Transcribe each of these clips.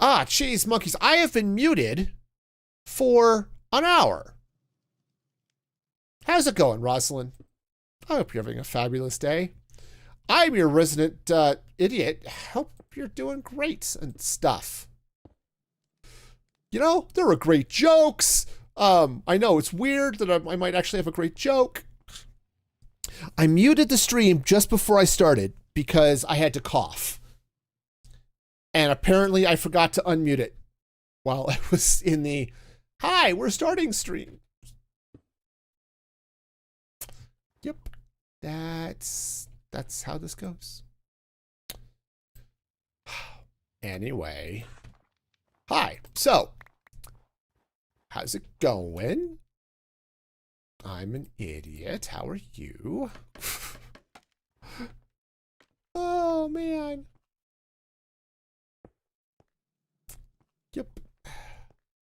Ah, cheese monkeys. I have been muted for an hour. How's it going, Rosalind? I hope you're having a fabulous day. I'm your resident idiot. Hope you're doing great and stuff. You know, there were great jokes. I know it's weird that I might actually have a great joke. I muted the stream just before I started because I had to cough. And apparently I forgot to unmute it while I was in the, hi, we're starting stream. Yep. That's how this goes. Anyway. Hi. So, how's it going? I'm an idiot. How are you? Oh, man. Yep.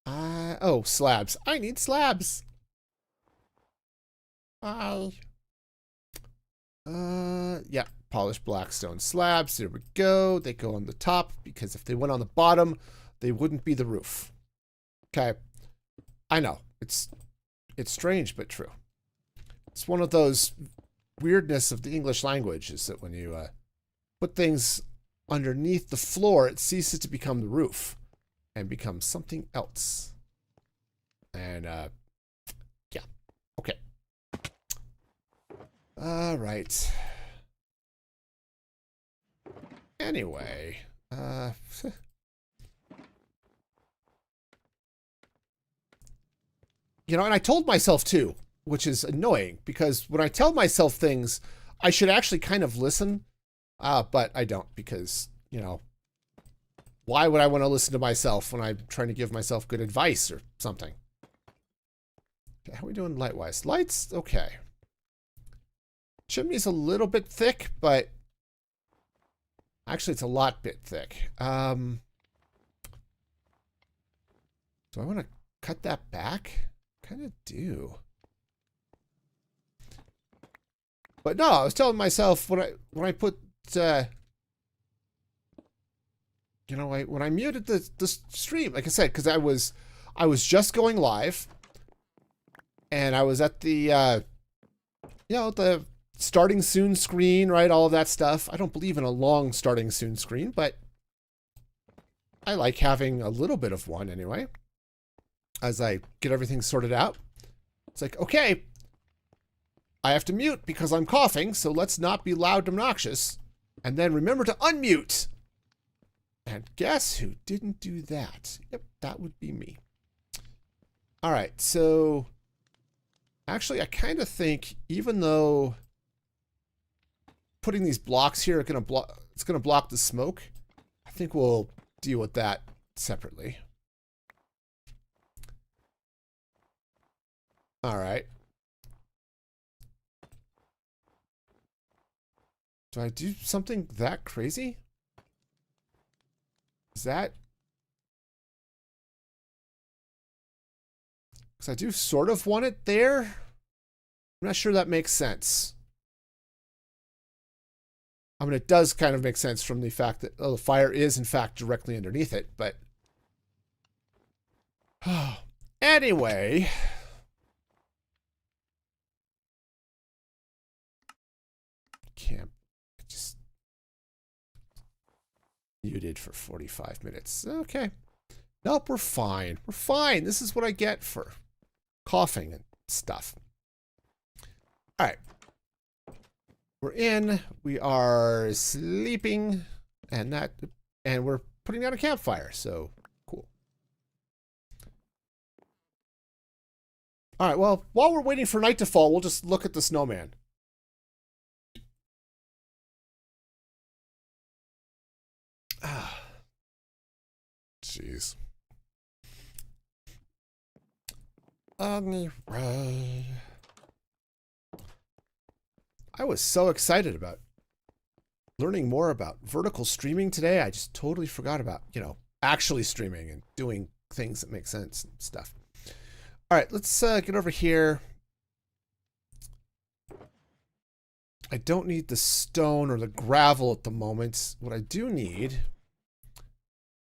Oh, slabs. I need slabs. Yeah, polished blackstone slabs. There we go. They go on the top because if they went on the bottom, they wouldn't be the roof. Okay. I know. It's strange, but true. It's one of those weirdness of the English language is that when you put things underneath the floor, it ceases to become the roof and becomes something else. And, yeah. Okay. All right. Anyway, you know, and I told myself too, which is annoying because when I tell myself things, I should actually kind of listen, but I don't because, you know, why would I want to listen to myself when I'm trying to give myself good advice or something? Okay, how are we doing light-wise? Lights, okay. Chimney's a little bit thick, but actually it's a lot bit thick. Do I want to cut that back? Kind of do. But no, I was telling myself when I put you know, when I muted the stream, like I said, because I was just going live, and I was at the you know, the starting soon screen, right? All of that stuff. I don't believe in a long starting soon screen, but I like having a little bit of one anyway. As I get everything sorted out, it's like, okay, I have to mute because I'm coughing, so let's not be loud and obnoxious. And then remember to unmute. And guess who didn't do that? Yep, that would be me. All right, so actually, I kind of think even though putting these blocks here are going to block, it's going to block the smoke, I think we'll deal with that separately. All right. Do I do something that crazy? Is that? Because I do sort of want it there. I'm not sure that makes sense. I mean, it does kind of make sense from the fact that the fire is, in fact, directly underneath it, but... Anyway... Can't just muted for 45 minutes. Okay. Nope, we're fine. We're fine. This is what I get for coughing and stuff. All right. We're in. We are sleeping, and we're putting out a campfire. So cool. All right. Well, while we're waiting for night to fall, we'll just look at the snowman. Jeez. Anyway, I was so excited about learning more about vertical streaming today. I just totally forgot about, you know, actually streaming and doing things that make sense and stuff. All right, let's get over here. I don't need the stone or the gravel at the moment. What I do need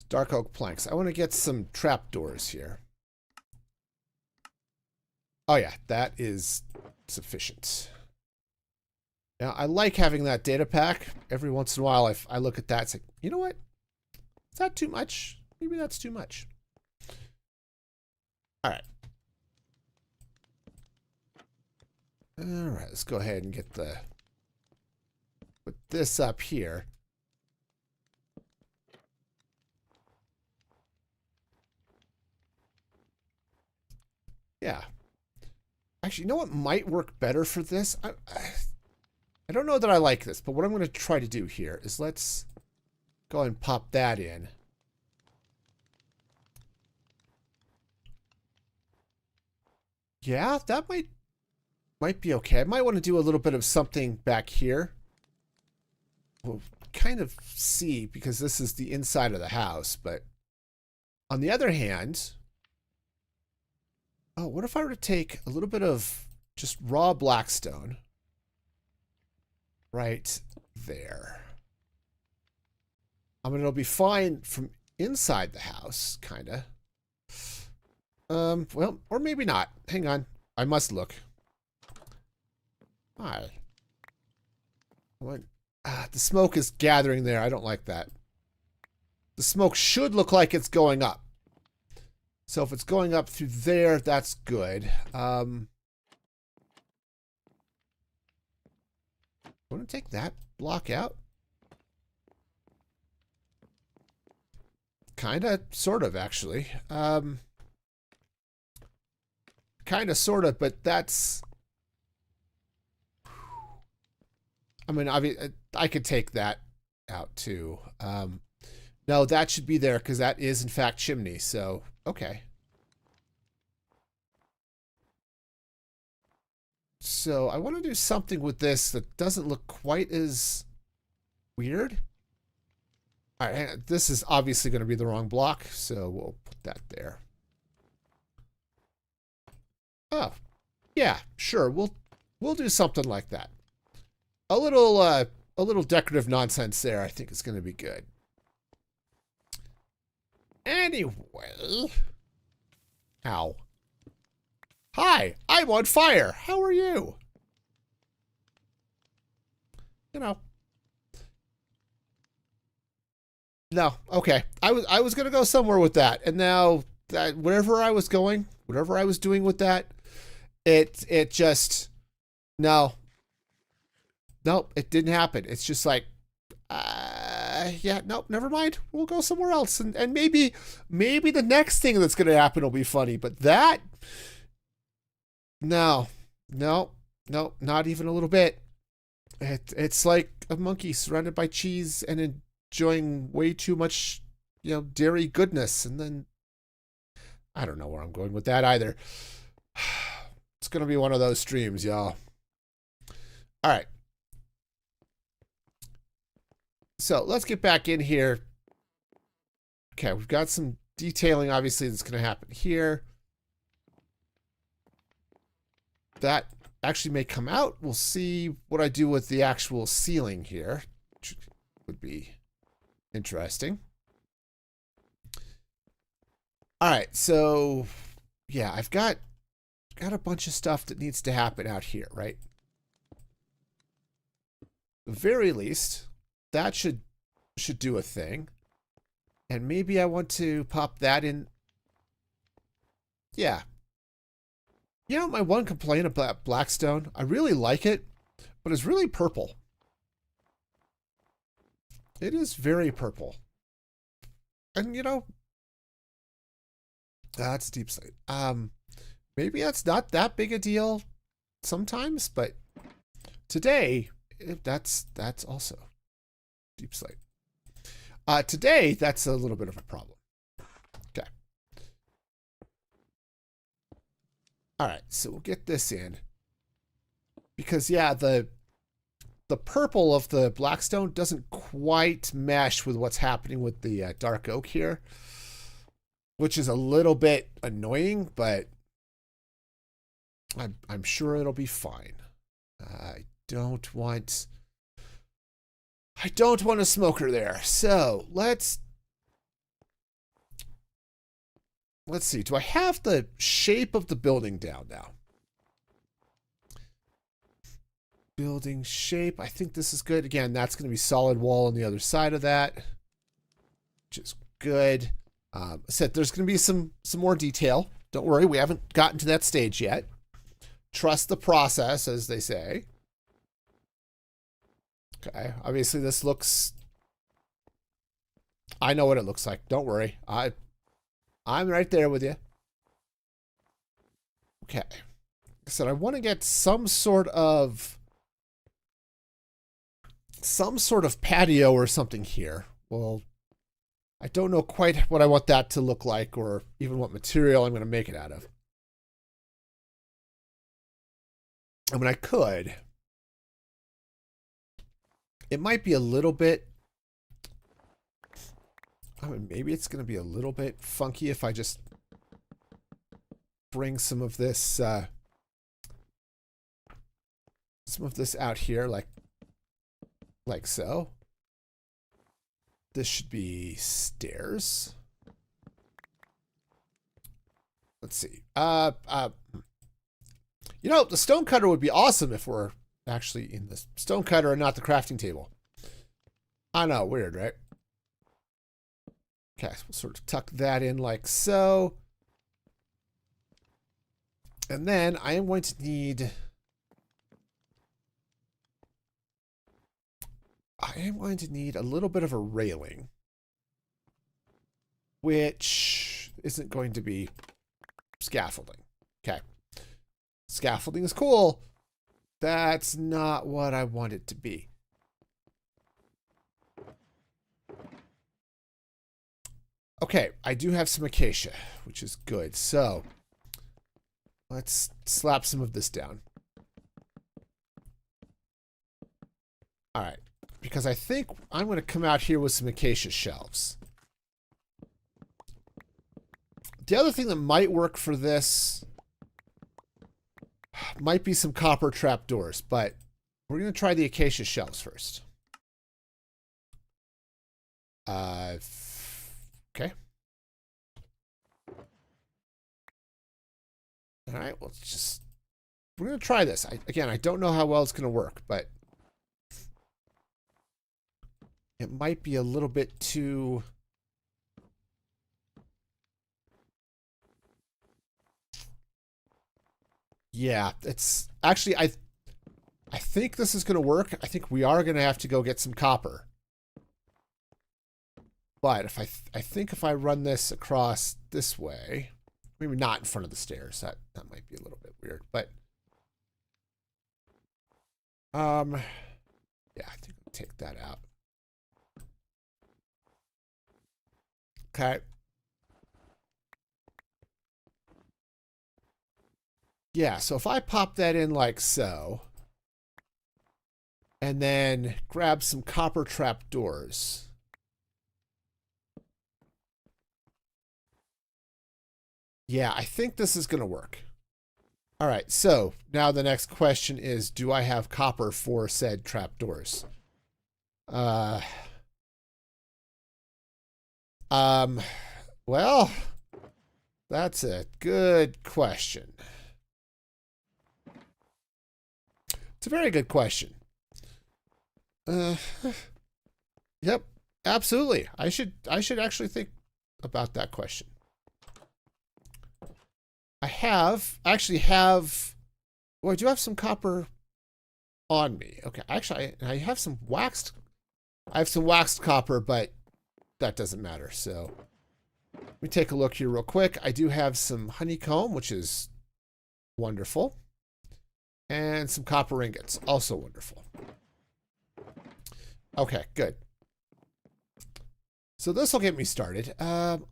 dark oak planks. I want to get some trapdoors here. Oh yeah, that is sufficient. Now, I like having that data pack. Every once in a while, I look at that and say, you know what? Is that too much? Maybe that's too much. All right. All right, let's go ahead and put this up here. Yeah. Actually, you know what might work better for this? I don't know that I like this, but what I'm going to try to do here is let's go and pop that in. Yeah, that might be okay. I might want to do a little bit of something back here. We'll kind of see because this is the inside of the house, but on the other hand, oh, what if I were to take a little bit of just raw blackstone right there? I mean, it'll be fine from inside the house, kind of. Well, or maybe not. Hang on. I must look. Hi. What? The smoke is gathering there. I don't like that. The smoke should look like it's going up. So if it's going up through there, that's good. I want to take that block out. Kind of, sort of, actually. Kind of, sort of, but that's... I mean, I could take that out, too. No, that should be there, because that is, in fact, chimney, so, okay. So, I want to do something with this that doesn't look quite as weird. All right, this is obviously going to be the wrong block, so we'll put that there. Oh, yeah, sure. We'll do something like that. A little decorative nonsense there. I think is going to be good. Anyway, ow. Hi, I'm on fire. How are you? You know. No, okay. I was gonna go somewhere with that, and now that wherever I was going, whatever I was doing with that, it just no, it didn't happen. It's just like, yeah, nope, never mind. We'll go somewhere else, and maybe the next thing that's gonna happen will be funny, but that, no, not even a little bit. It's like a monkey surrounded by cheese and enjoying way too much, dairy goodness. And then I don't know where I'm going with that either. It's going to be one of those streams, y'all. All right. So let's get back in here. Okay, we've got some detailing, obviously, that's going to happen here. That actually may come out. We'll see what I do with the actual ceiling here, which would be interesting. All right, so yeah, I've got a bunch of stuff that needs to happen out here, right? At the very least, that should do a thing. And maybe I want to pop that in. Yeah. You know, my one complaint about Blackstone, I really like it, but it's really purple. It is very purple. And, that's deep slate. Maybe that's not that big a deal sometimes, but today, that's also deep slate. Today, that's a little bit of a problem. Okay. All right, so we'll get this in. Because, yeah, the purple of the Blackstone doesn't quite mesh with what's happening with the dark oak here, which is a little bit annoying, but I'm sure it'll be fine. I don't want a smoker there. So let's let's see. Do I have the shape of the building down now? Building shape. I think this is good. Again, that's going to be solid wall on the other side of that, which is good. I said there's going to be some more detail. Don't worry, we haven't gotten to that stage yet. Trust the process, as they say. Okay, obviously this looks... I know what it looks like. Don't worry. I'm right there with you. Okay. Like I said, I want to get some sort of patio or something here. Well, I don't know quite what I want that to look like or even what material I'm going to make it out of. I mean, I could. It might be a little bit... I mean, maybe it's going to be a little bit funky if I just bring some of this out here, like so. This should be stairs. Let's see. You know, the stone cutter would be awesome if we're actually in the stone cutter and not the crafting table. I know, weird, right? Okay, so we'll sort of tuck that in like so. And then I am going to need... a little bit of a railing. Which isn't going to be scaffolding. Okay. Scaffolding is cool. That's not what I want it to be. Okay, I do have some acacia, which is good. So, let's slap some of this down. All right, because I think I'm going to come out here with some acacia shelves. The other thing that might work for this might be some copper trapdoors, but we're going to try the acacia shelves first. Okay. All right, we're going to try this. Again, I don't know how well it's going to work, but it might be a little bit too... Yeah, it's actually, I think this is going to work. I think we are going to have to go get some copper. But if I think if I run this across this way, maybe not in front of the stairs, that might be a little bit weird, but yeah, I think I'll take that out. Okay. Yeah, so if I pop that in like so, and then grab some copper trapdoors. Yeah, I think this is going to work. All right, so now the next question is, do I have copper for said trapdoors? Well, that's a good question. It's a very good question. Yep, absolutely. I should actually think about that question. I actually have, well, I do have some copper on me. Okay, actually, I have some waxed, copper, but that doesn't matter. So let me take a look here real quick. I do have some honeycomb, which is wonderful. And some copper ingots, also wonderful. Okay, good. So this will get me started. I'm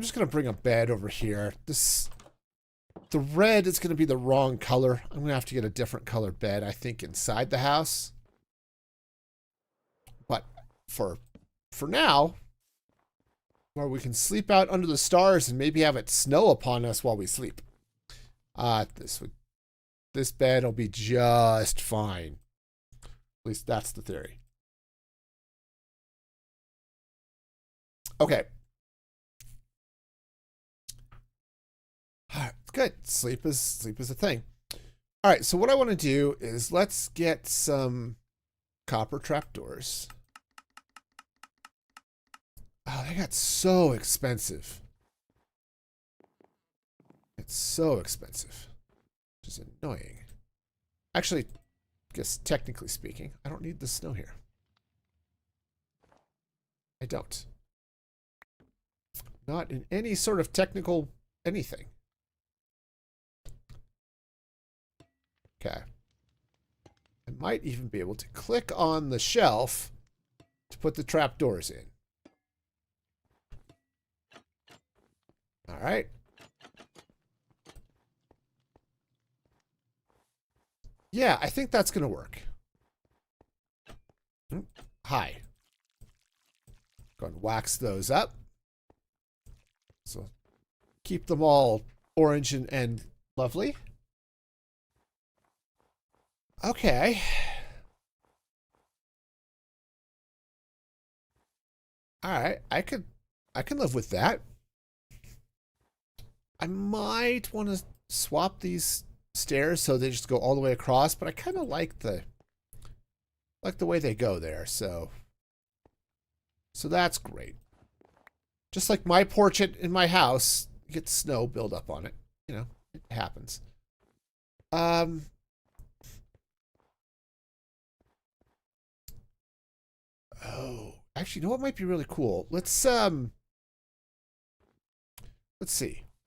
just going to bring a bed over here. The red is going to be the wrong color. I'm going to have to get a different color bed, I think, inside the house. But for now, where we can sleep out under the stars and maybe have it snow upon us while we sleep. This bed will be just fine. At least that's the theory. Okay. All right, good. Sleep is a thing. All right, so what I want to do is let's get some copper trapdoors. Oh, they got so expensive. It's so expensive, which is annoying. Actually, I guess technically speaking, I don't need the snow here. I don't. Not in any sort of technical anything. Okay. I might even be able to click on the shelf to put the trapdoors in. All right. Yeah, I think that's going to work. Hi. Go and wax those up. So keep them all orange and lovely. Okay. All right, I can live with that. I might want to swap these stairs so they just go all the way across, but I kind of like the way they go there. So that's great. Just like my porch in my house, you get snow build up on it. You know, it happens. Oh, actually, you know what might be really cool? Let's see. Let's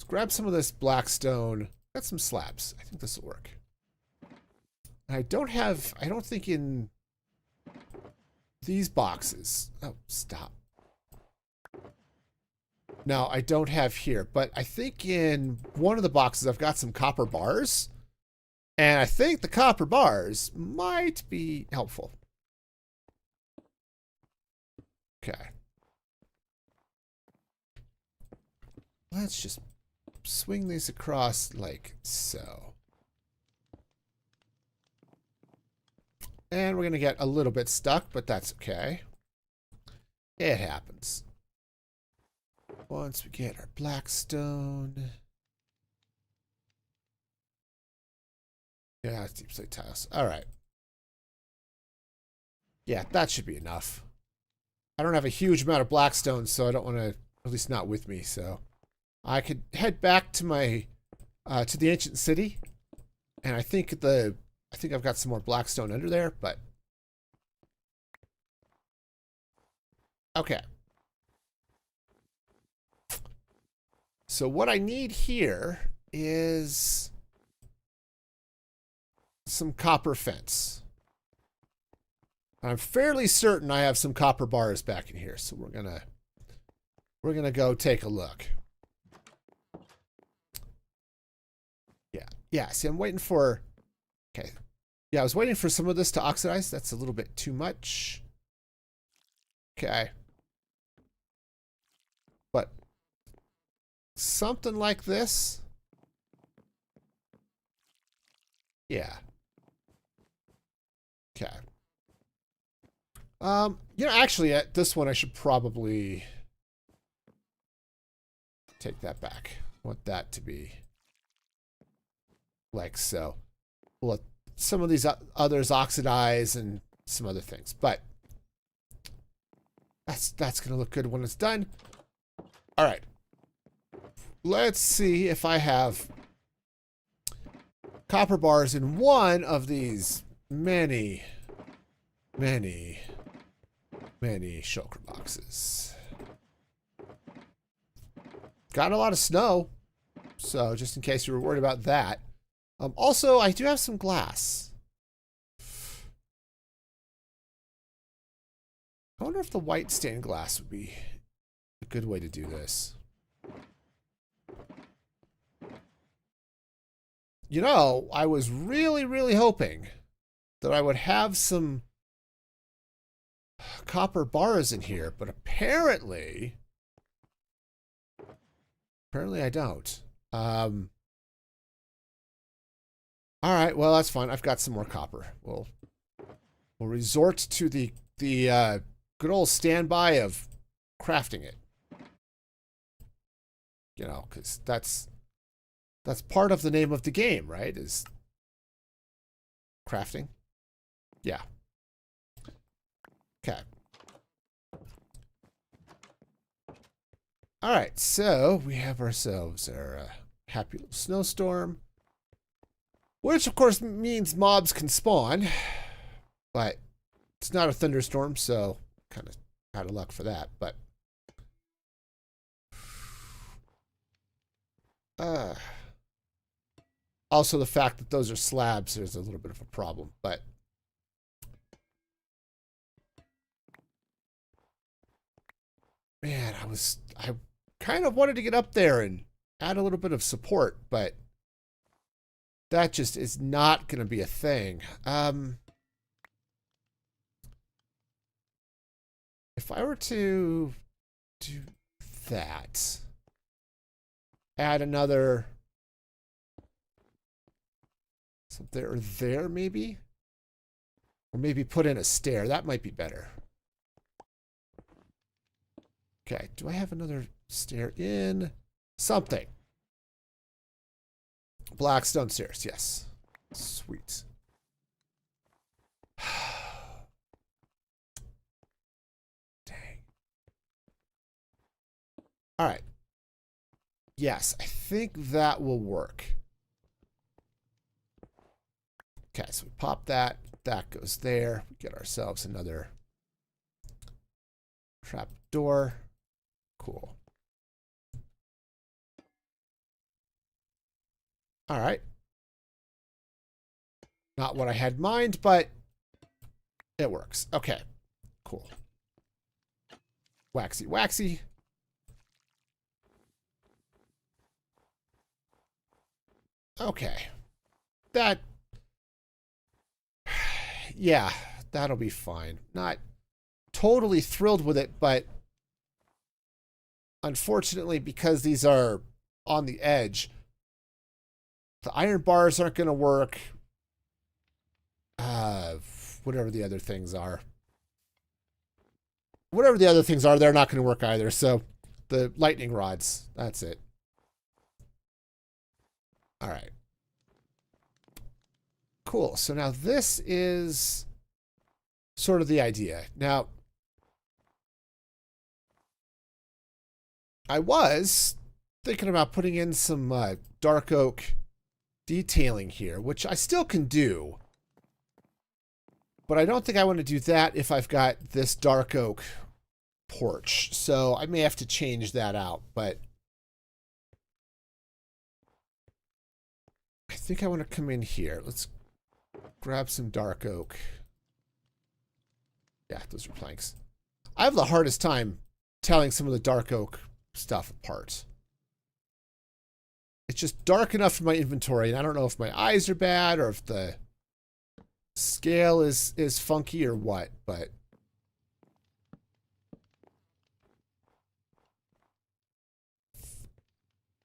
grab some of this black stone. Got some slabs. I think this will work. I don't think in these boxes. Oh, stop. No, I don't have here, but I think in one of the boxes I've got some copper bars. And I think the copper bars might be helpful. Okay. Let's just swing these across like so. And we're going to get a little bit stuck, but that's okay. It happens. Once we get our black stone. Yeah, it's deep slate tiles. All right. Yeah, that should be enough. I don't have a huge amount of black stone, so I don't want to, at least not with me, so I could head back to my to the ancient city, and I think I've got some more black stone under there, but okay. So what I need here is some copper fence. I'm fairly certain I have some copper bars back in here, so we're gonna go take a look. Yeah. See, I'm waiting for. Okay. Yeah, I was waiting for some of this to oxidize. That's a little bit too much. Okay. But something like this. Yeah. Okay. Actually, at this one, I should probably take that back. I want that to be like so. We'll let some of these others oxidize and some other things, but that's gonna look good when it's done. All right. Let's see if I have copper bars in one of these many shulker boxes. Got a lot of snow, so just in case you were worried about that. Also, I do have some glass. I wonder if the white stained glass would be a good way to do this. You know, I was really, really hoping that I would have some copper bars in here, but apparently I don't. All right, well, that's fine. I've got some more copper. We'll resort to the good old standby of crafting it. You know, because that's That's part of the name of the game, right? Is crafting. Yeah. Okay. All right, so we have ourselves our happy little snowstorm, which of course means mobs can spawn, but it's not a thunderstorm, so kind of out of luck for that. But also the fact that those are slabs is a little bit of a problem, but man, I kind of wanted to get up there and add a little bit of support, but that just is not going to be a thing. If I were to do that, add another something or there maybe, or maybe put in a stair. That might be better. Okay, do I have another stair in? Something. Black stone stairs, yes. Sweet. Dang. All right. Yes, I think that will work. Okay, so we pop that. That goes there. We get ourselves another trap door. Cool. All right. Not what I had in mind, but it works. Okay, cool. Waxy, waxy. Okay. That, yeah, that'll be fine. Not totally thrilled with it, but unfortunately, because these are on the edge, the iron bars aren't going to work. Whatever the other things are. Whatever the other things are, they're not going to work either. So the lightning rods, that's it. All right. Cool. So now this is sort of the idea. Now, I was thinking about putting in some dark oak detailing here, which I still can do. But I don't think I want to do that if I've got this dark oak porch. So I may have to change that out, but I think I want to come in here. Let's grab some dark oak. Yeah, those are planks. I have the hardest time telling some of the dark oak stuff apart. It's just dark enough for my inventory, and I don't know if my eyes are bad or if the scale is funky or what, but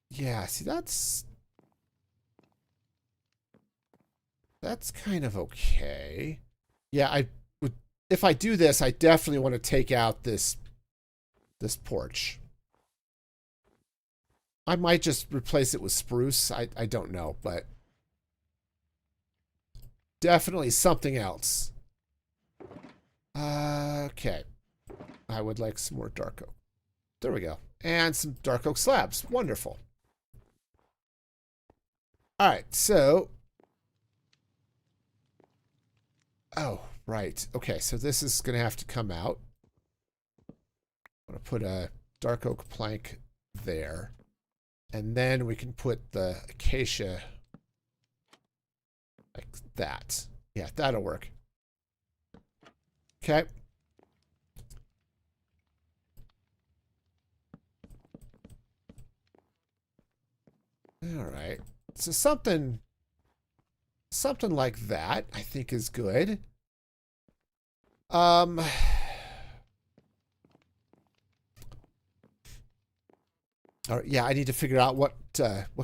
yeah, see, that's kind of okay. Yeah, I would, if I do this, I definitely want to take out this porch. I might just replace it with spruce. I don't know, but definitely something else. Okay. I would like some more dark oak. There we go. And some dark oak slabs. Wonderful. All right, so. Oh, right. Okay, so this is going to have to come out. I'm going to put a dark oak plank there. And then we can put the acacia like that. Yeah, that'll work. Okay. All right. So something like that, I think, is good. All right, yeah, I need to figure out what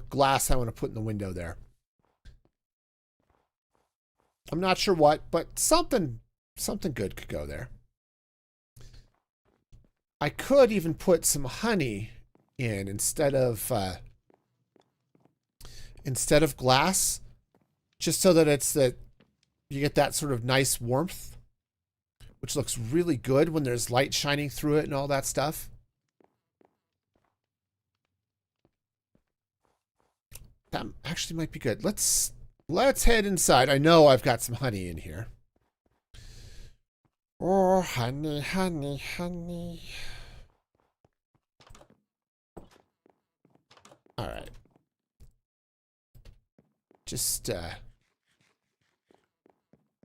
glass I want to put in the window there. I'm not sure what, but something good could go there. I could even put some honey in instead of instead of glass, just so that you get that sort of nice warmth, which looks really good when there's light shining through it and all that stuff. That actually might be good. Let's head inside. I know I've got some honey in here. Oh, honey, honey, honey. All right. Just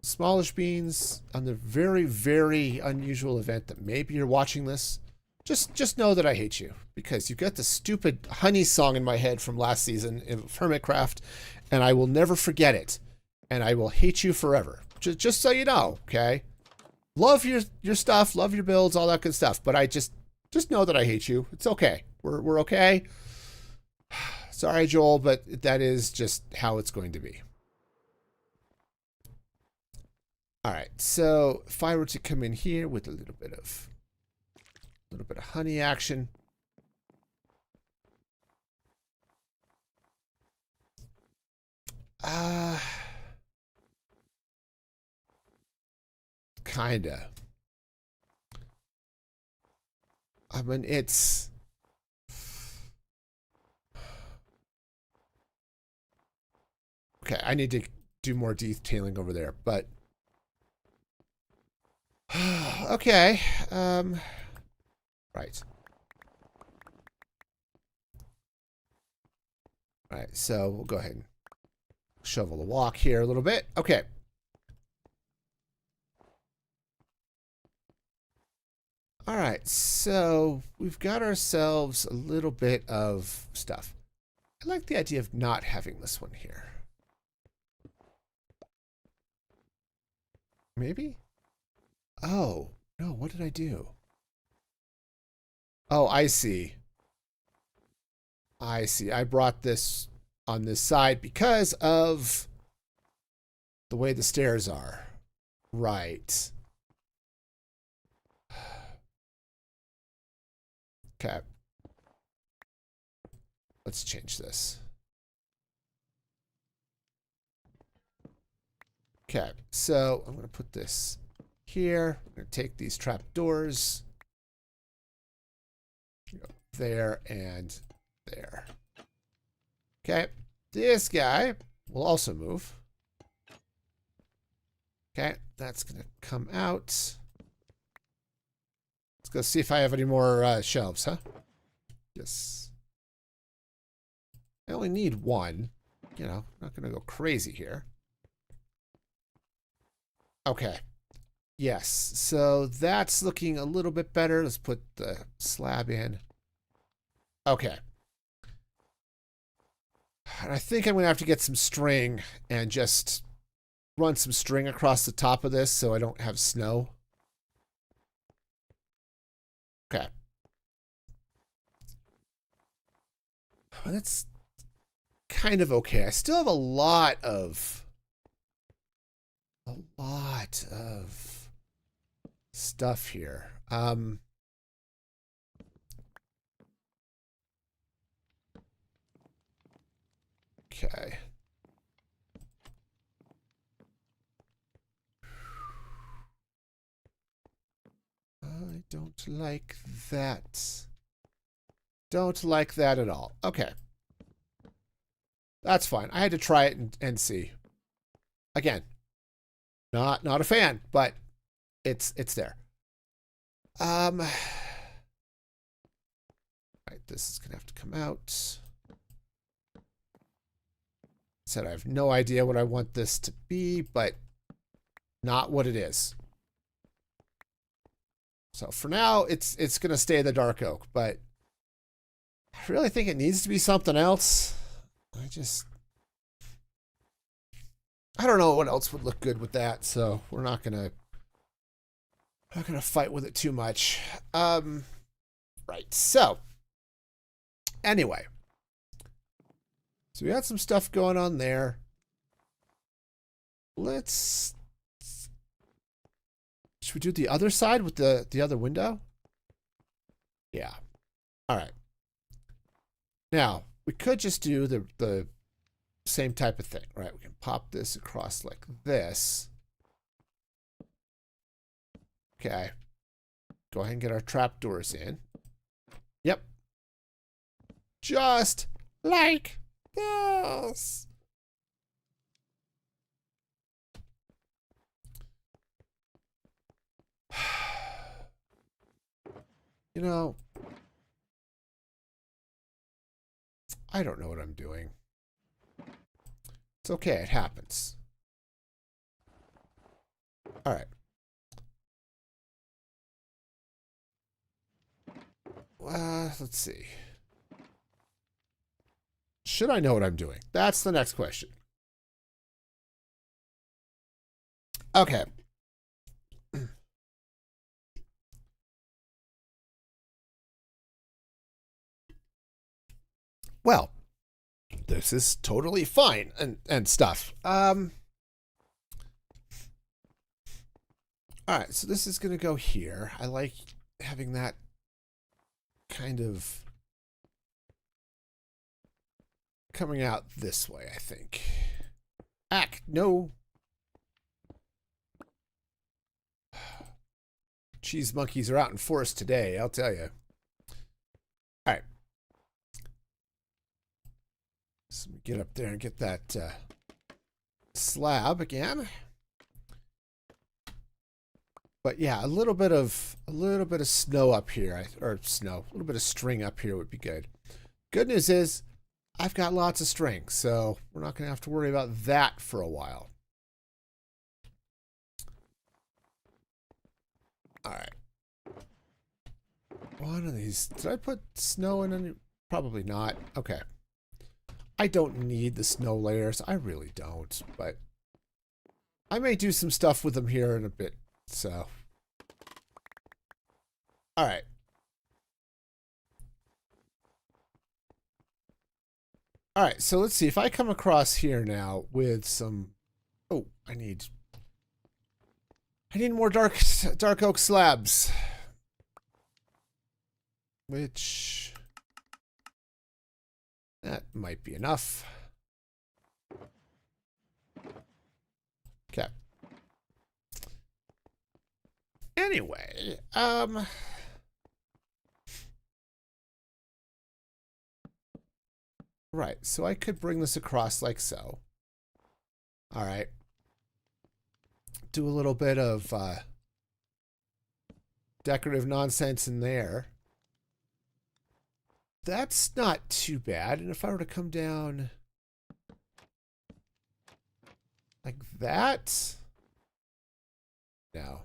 smallish beans on the very, very unusual event that maybe you're watching this. Just know that I hate you because you got the stupid honey song in my head from last season in Hermitcraft, and I will never forget it, and I will hate you forever. Just so you know, okay? Love your stuff, love your builds, all that good stuff, but I just know that I hate you. It's okay. We're okay. Sorry, Joel, but that is just how it's going to be. All right, so if I were to come in here with a little bit of honey action. Kinda. I mean, it's... Okay, I need to do more detailing over there, but... Okay, right. All right, so we'll go ahead and shovel the walk here a little bit. Okay. All right, so we've got ourselves a little bit of stuff. I like the idea of not having this one here. Maybe? Oh, no, what did I do? Oh, I see. I see. I brought this on this side because of the way the stairs are. Right. Okay. Let's change this. Okay, so I'm going to put this here. I'm going to take these trap doors. There and there. Okay, this guy will also move. Okay, that's going to come out. Let's go see if I have any more shelves, huh? Yes. I only need one. You know, I'm not going to go crazy here. Okay. Yes, so that's looking a little bit better. Let's put the slab in. Okay. And I think I'm going to have to get some string and just run some string across the top of this so I don't have snow. Okay. Well, that's kind of okay. I still have a lot of stuff here. Okay. I don't like that. Don't like that at all. Okay. That's fine. I had to try it and see. Again, not a fan, but it's there. Right, this is gonna have to come out. Said I have no idea what I want this to be, but not what it is. So for now, it's gonna stay the dark oak, but I really think it needs to be something else. I don't know what else would look good with that, so we're not gonna fight with it too much. Right. So anyway, so we got some stuff going on there. Should we do the other side with the other window? Yeah. All right. Now we could just do the Same type of thing, right? We can pop this across like this. Okay. Go ahead and get our trapdoors in. Yep. Just like this. You know, I don't know what I'm doing. It's okay, it happens. All right. Let's see. Should I know what I'm doing? That's the next question. Okay. Well, this is totally fine and stuff. All right, so this is going to go here. I like having that kind of coming out this way, I think. No. Cheese monkeys are out in force today, I'll tell you. All right. So get up there and get that slab again. But yeah, a little bit of snow up here, or snow, a little bit of string up here would be good. Good news is I've got lots of string, so we're not going to have to worry about that for a while. All right. One of these. Did I put snow in any? Probably not. Okay. I don't need the snow layers. I really don't, but I may do some stuff with them here in a bit. So, all right. All right, so let's see if I come across here now with some. Oh, I need more dark oak slabs, which that might be enough. Okay. Anyway, right, so I could bring this across like so. All right. Do a little bit of decorative nonsense in there. That's not too bad. And if I were to come down like that, no.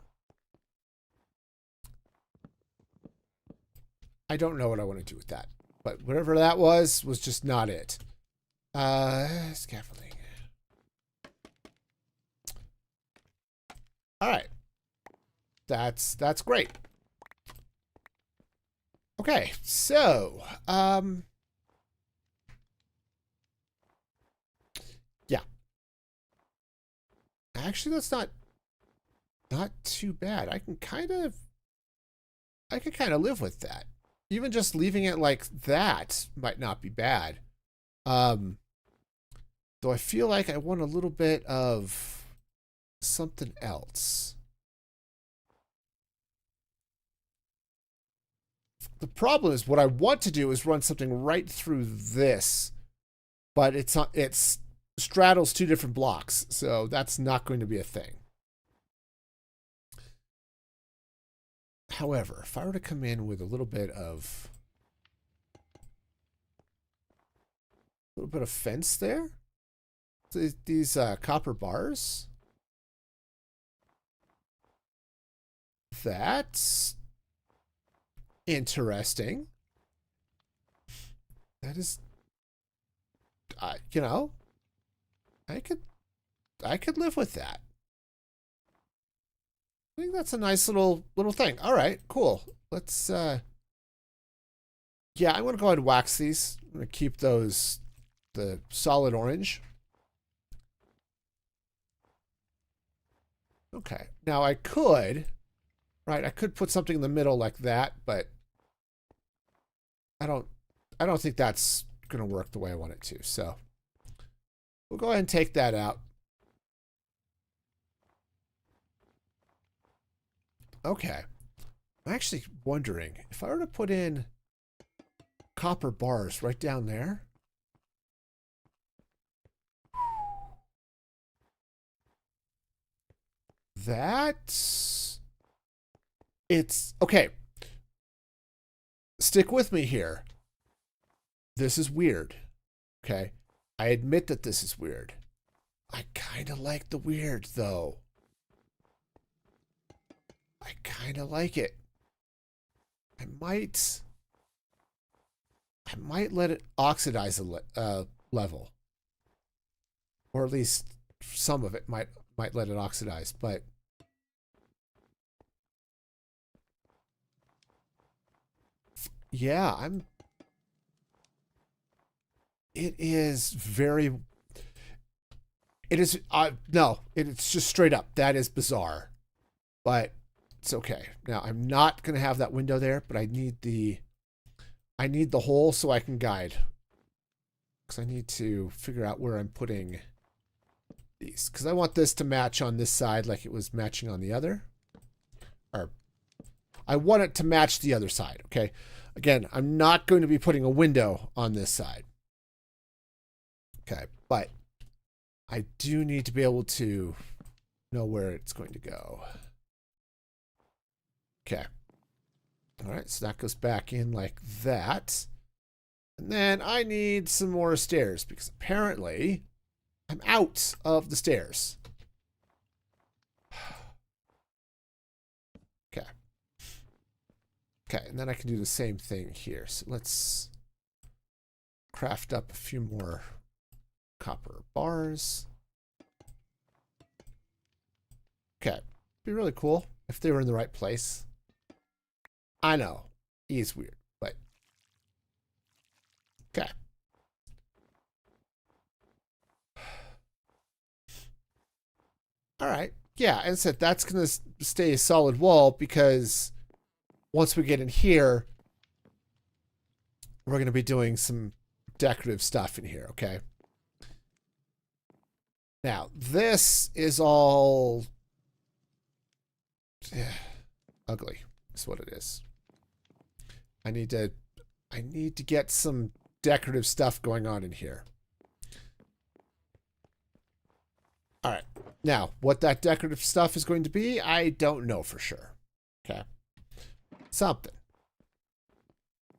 I don't know what I want to do with that. But whatever that was just not it. Scaffolding. All right. That's great. Okay, so, yeah. Actually, that's not too bad. I can kind of live with that. Even just leaving it like that might not be bad. Though I feel like I want a little bit of something else. The problem is what I want to do is run something right through this, but it straddles two different blocks, so that's not going to be a thing. However, if I were to come in with a little bit of fence there, these copper bars, that's interesting. That is, you know, I could live with that. I think that's a nice little thing. All right, cool. Let's yeah, I'm gonna go ahead and wax these. I'm gonna keep those the solid orange. Okay. Now I could, right? I could put something in the middle like that, but I don't think that's gonna work the way I want it to. So We'll go ahead and take that out. Okay. I'm actually wondering if I were to put in copper bars right down there. That's... It's... Okay. Stick with me here. This is weird. Okay. I admit that this is weird. I kind of like the weird, though. I kind of like it. I might let it oxidize a level. Or at least some of it might let it oxidize, but yeah, it is very, it is, no, it's just straight up. That is bizarre, but it's okay. Now, I'm not going to have that window there, but I need the hole so I can guide. Because I need to figure out where I'm putting these. Because I want this to match on this side like it was matching on the other. Or, I want it to match the other side, okay? Again, I'm not going to be putting a window on this side. Okay, but I do need to be able to know where it's going to go. Okay. All right, so that goes back in like that. And then I need some more stairs because apparently I'm out of the stairs. Okay. Okay, and then I can do the same thing here. So let's craft up a few more copper bars. Okay. Be really cool if they were in the right place. I know. He's weird, but okay. All right. Yeah, and said that's going to stay a solid wall because once we get in here, we're going to be doing some decorative stuff in here, okay? Now, this is all ugly. Is what it is. I need to get some decorative stuff going on in here. All right. Now, what that decorative stuff is going to be, I don't know for sure. Okay. Something.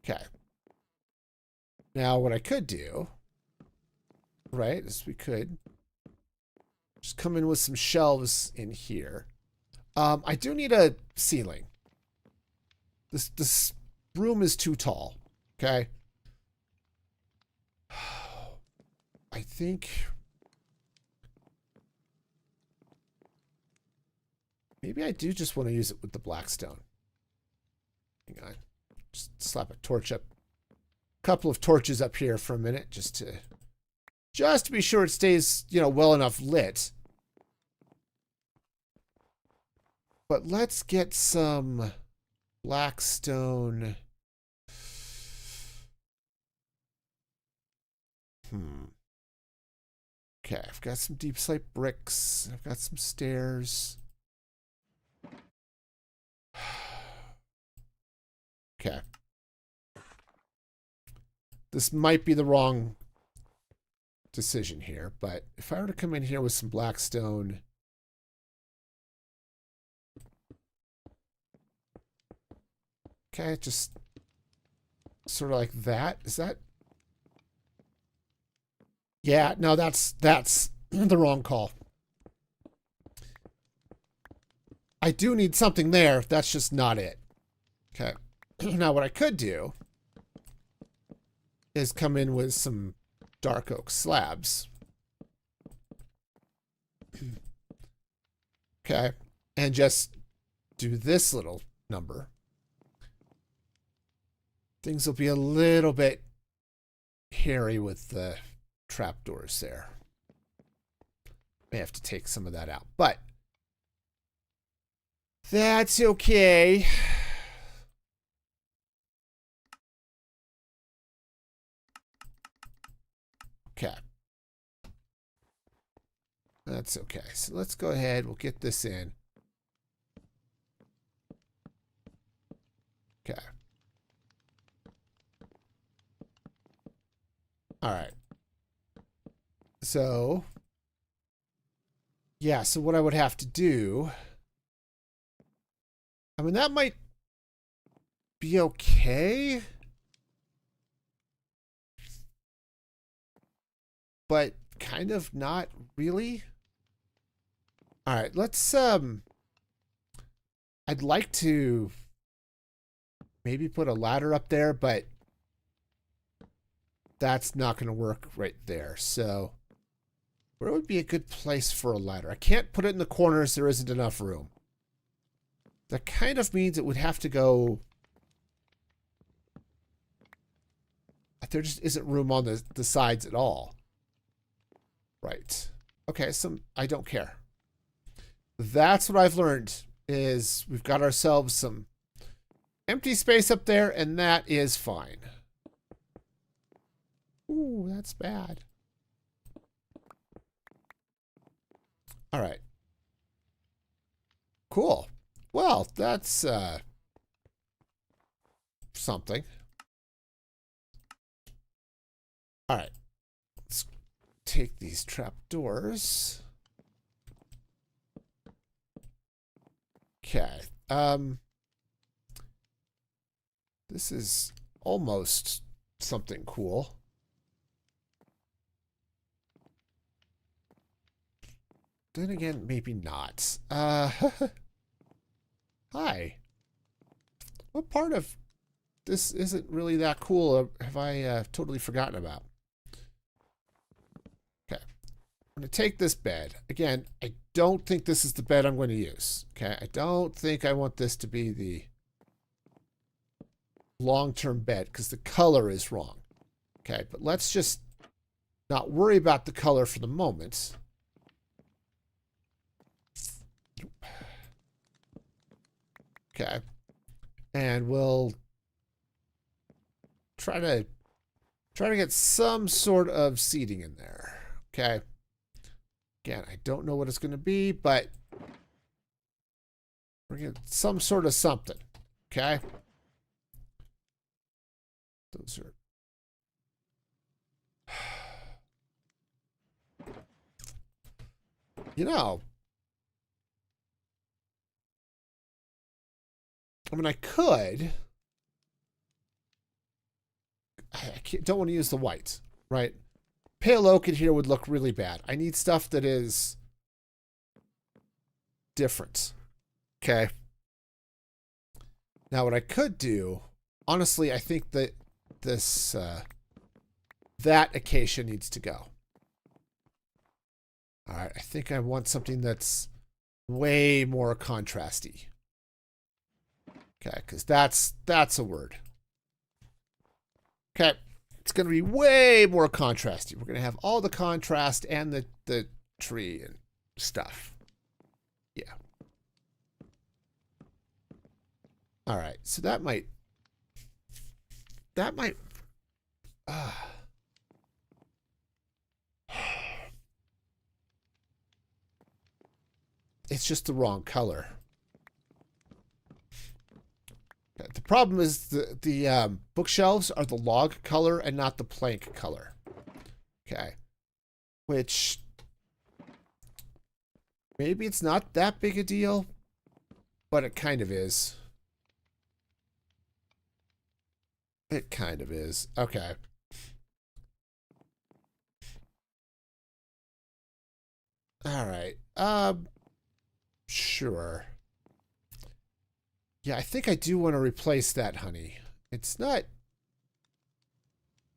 Okay. Now, what I could do, right, is we could just come in with some shelves in here. I do need a ceiling. This room is too tall. Okay. I think maybe I do just want to use it with the blackstone. Hang on. Just slap a torch up. Couple of torches up here for a minute just to be sure it stays, you know, well enough lit. But let's get some blackstone. Okay, I've got some deep slate bricks. I've got some stairs. Okay. This might be the wrong decision here, but if I were to come in here with some blackstone. Okay, just sort of like that. Is that? Yeah, no, that's the wrong call. I do need something there. That's just not it. Okay. Now what I could do is come in with some dark oak slabs. Okay. And just do this little number. Things will be a little bit hairy with the trapdoors there. May have to take some of that out, but that's okay. Okay. That's okay. So let's go ahead. We'll get this in. Okay. All right. So, yeah, so what I would have to do, I mean, that might be okay, but kind of not really. All right, let's, I'd like to maybe put a ladder up there, but that's not going to work right there. So where would be a good place for a ladder? I can't put it in the corners. There isn't enough room. That kind of means it would have to go... There just isn't room on the sides at all. Right. Okay, I don't care. That's what I've learned, is we've got ourselves some empty space up there, and that is fine. Ooh, that's bad. All right. Cool. Well, that's something. All right. Let's take these trapdoors. Okay. This is almost something cool. Then again, maybe not. Hi. What part of this isn't really that cool or have I totally forgotten about? Okay. I'm going to take this bed. Again, I don't think this is the bed I'm going to use. Okay. I don't think I want this to be the long-term bed because the color is wrong. Okay. But let's just not worry about the color for the moment. Okay. And we'll try to get some sort of seating in there. Okay. Again, I don't know what it's going to be, but we're going to get some sort of something. Okay. Those are... You know, I mean, I could. Don't want to use the white, right? Pale oak in here would look really bad. I need stuff that is different. Okay. Now, what I could do, honestly, I think that this, that acacia needs to go. All right. I think I want something that's way more contrasty. Okay. Because that's a word. Okay. It's going to be way more contrasty. We're going to have all the contrast and the tree and stuff. Yeah. All right. So that might it's just the wrong color. The problem is the bookshelves are the log color and not the plank color. Okay. Which maybe it's not that big a deal, but it kind of is. It kind of is. Okay. All right. Sure. Yeah, I think I do want to replace that, honey. It's not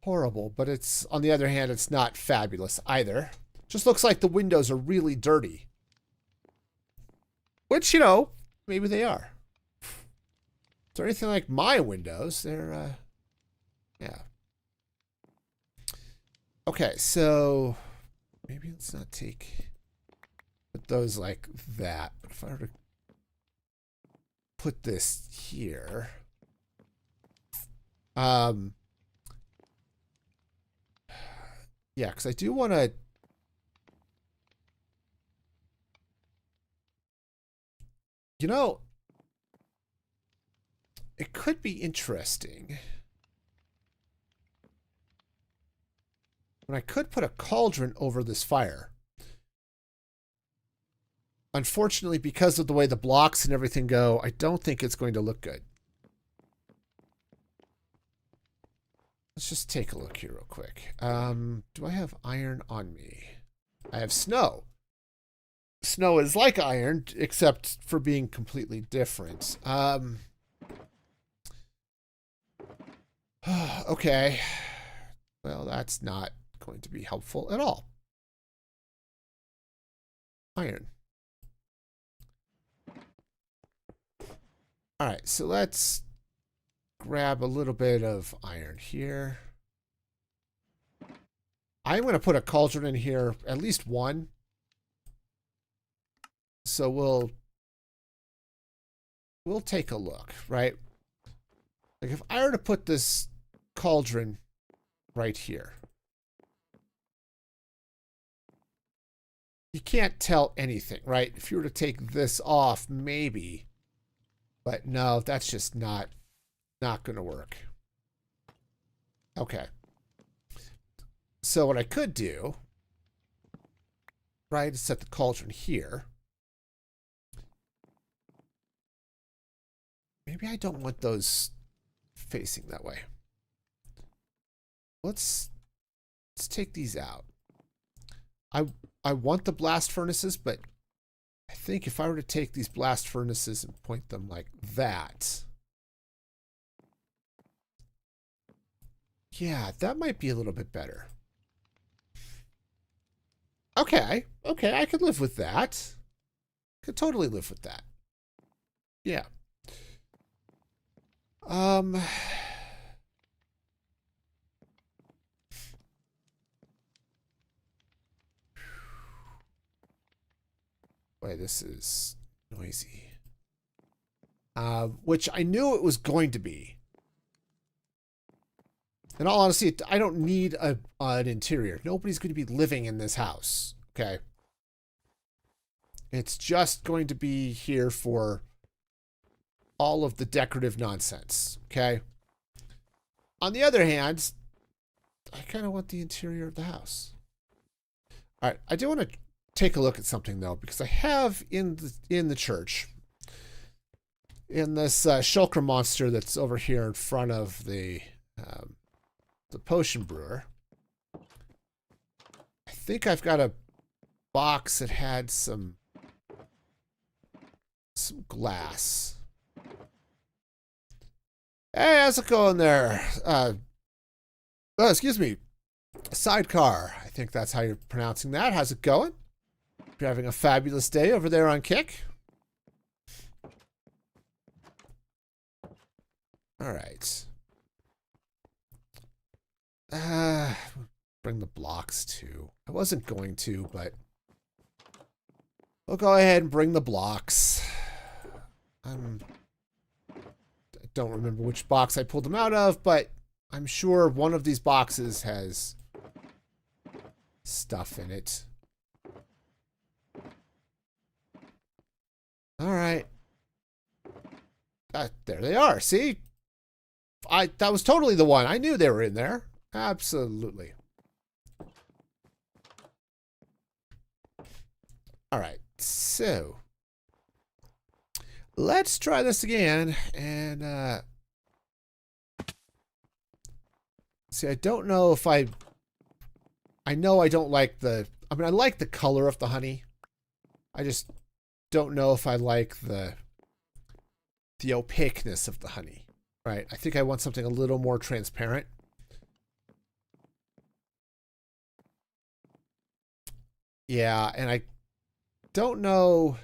horrible, but it's, on the other hand, it's not fabulous either. Just looks like the windows are really dirty. Which, you know, maybe they are. If they're anything like my windows, they're, yeah. Okay, so maybe let's not put those like that. But if I were to put this here, yeah, because I do want to You know, it could be interesting. And I could put a cauldron over this fire. Unfortunately, because of the way the blocks and everything go, I don't think it's going to look good. Let's just take a look here real quick. Do I have iron on me? I have snow. Snow is like iron, except for being completely different. Okay. Well, that's not going to be helpful at all. Iron. All right, so let's grab a little bit of iron here. I'm going to put a cauldron in here, at least one. So we'll take a look, right? Like if I were to put this cauldron right here, you can't tell anything, right? If you were to take this off, maybe, but no, that's just not going to work. Okay. So what I could do, right, is set the cauldron here. Maybe I don't want those facing that way. Let's take these out. I want the blast furnaces, but I think if I were to take these blast furnaces and point them like that, yeah, that might be a little bit better. Okay, I could live with that. Could totally live with that. Yeah. Boy, this is noisy. Which I knew it was going to be. In all honesty, I don't need an interior. Nobody's going to be living in this house. Okay. It's just going to be here for all of the decorative nonsense. Okay. On the other hand, I kind of want the interior of the house. All right. I do want to take a look at something though, because I have in the church, in this shulker monster that's over here in front of the potion brewer. I think I've got a box that had some glass. Hey, how's it going there? Oh, excuse me. Sidecar. I think that's how you're pronouncing that. How's it going? You're having a fabulous day over there on Kick. All right. Bring the blocks too. I wasn't going to, but we'll go ahead and bring the blocks. I don't remember which box I pulled them out of, but I'm sure one of these boxes has stuff in it. All right. There they are. See? That was totally the one. I knew they were in there. Absolutely. All right. So let's try this again. And see, I don't know if I know I don't like I like the color of the honey. I just don't know if I like the opaqueness of the honey. Right? I think I want something a little more transparent. Yeah, and I don't know,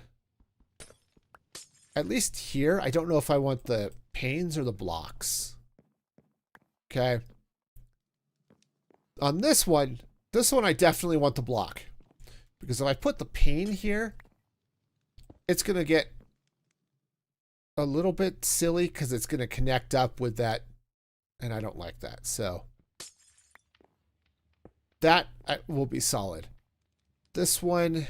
at least here, I don't know if I want the panes or the blocks. Okay. On this one I definitely want the block. Because if I put the pane here, it's going to get a little bit silly because it's going to connect up with that, and I don't like that. So that will be solid. This one,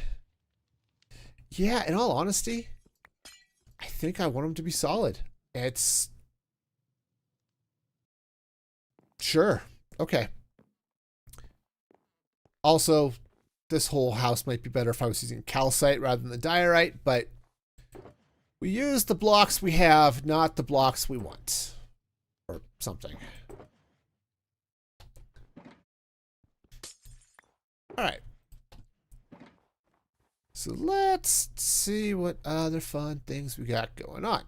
yeah, in all honesty, I think I want them to be solid. It's... Sure. Okay. Also, this whole house might be better if I was using calcite rather than the diorite, but we use the blocks we have, not the blocks we want. Or something. Alright. So let's see what other fun things we got going on.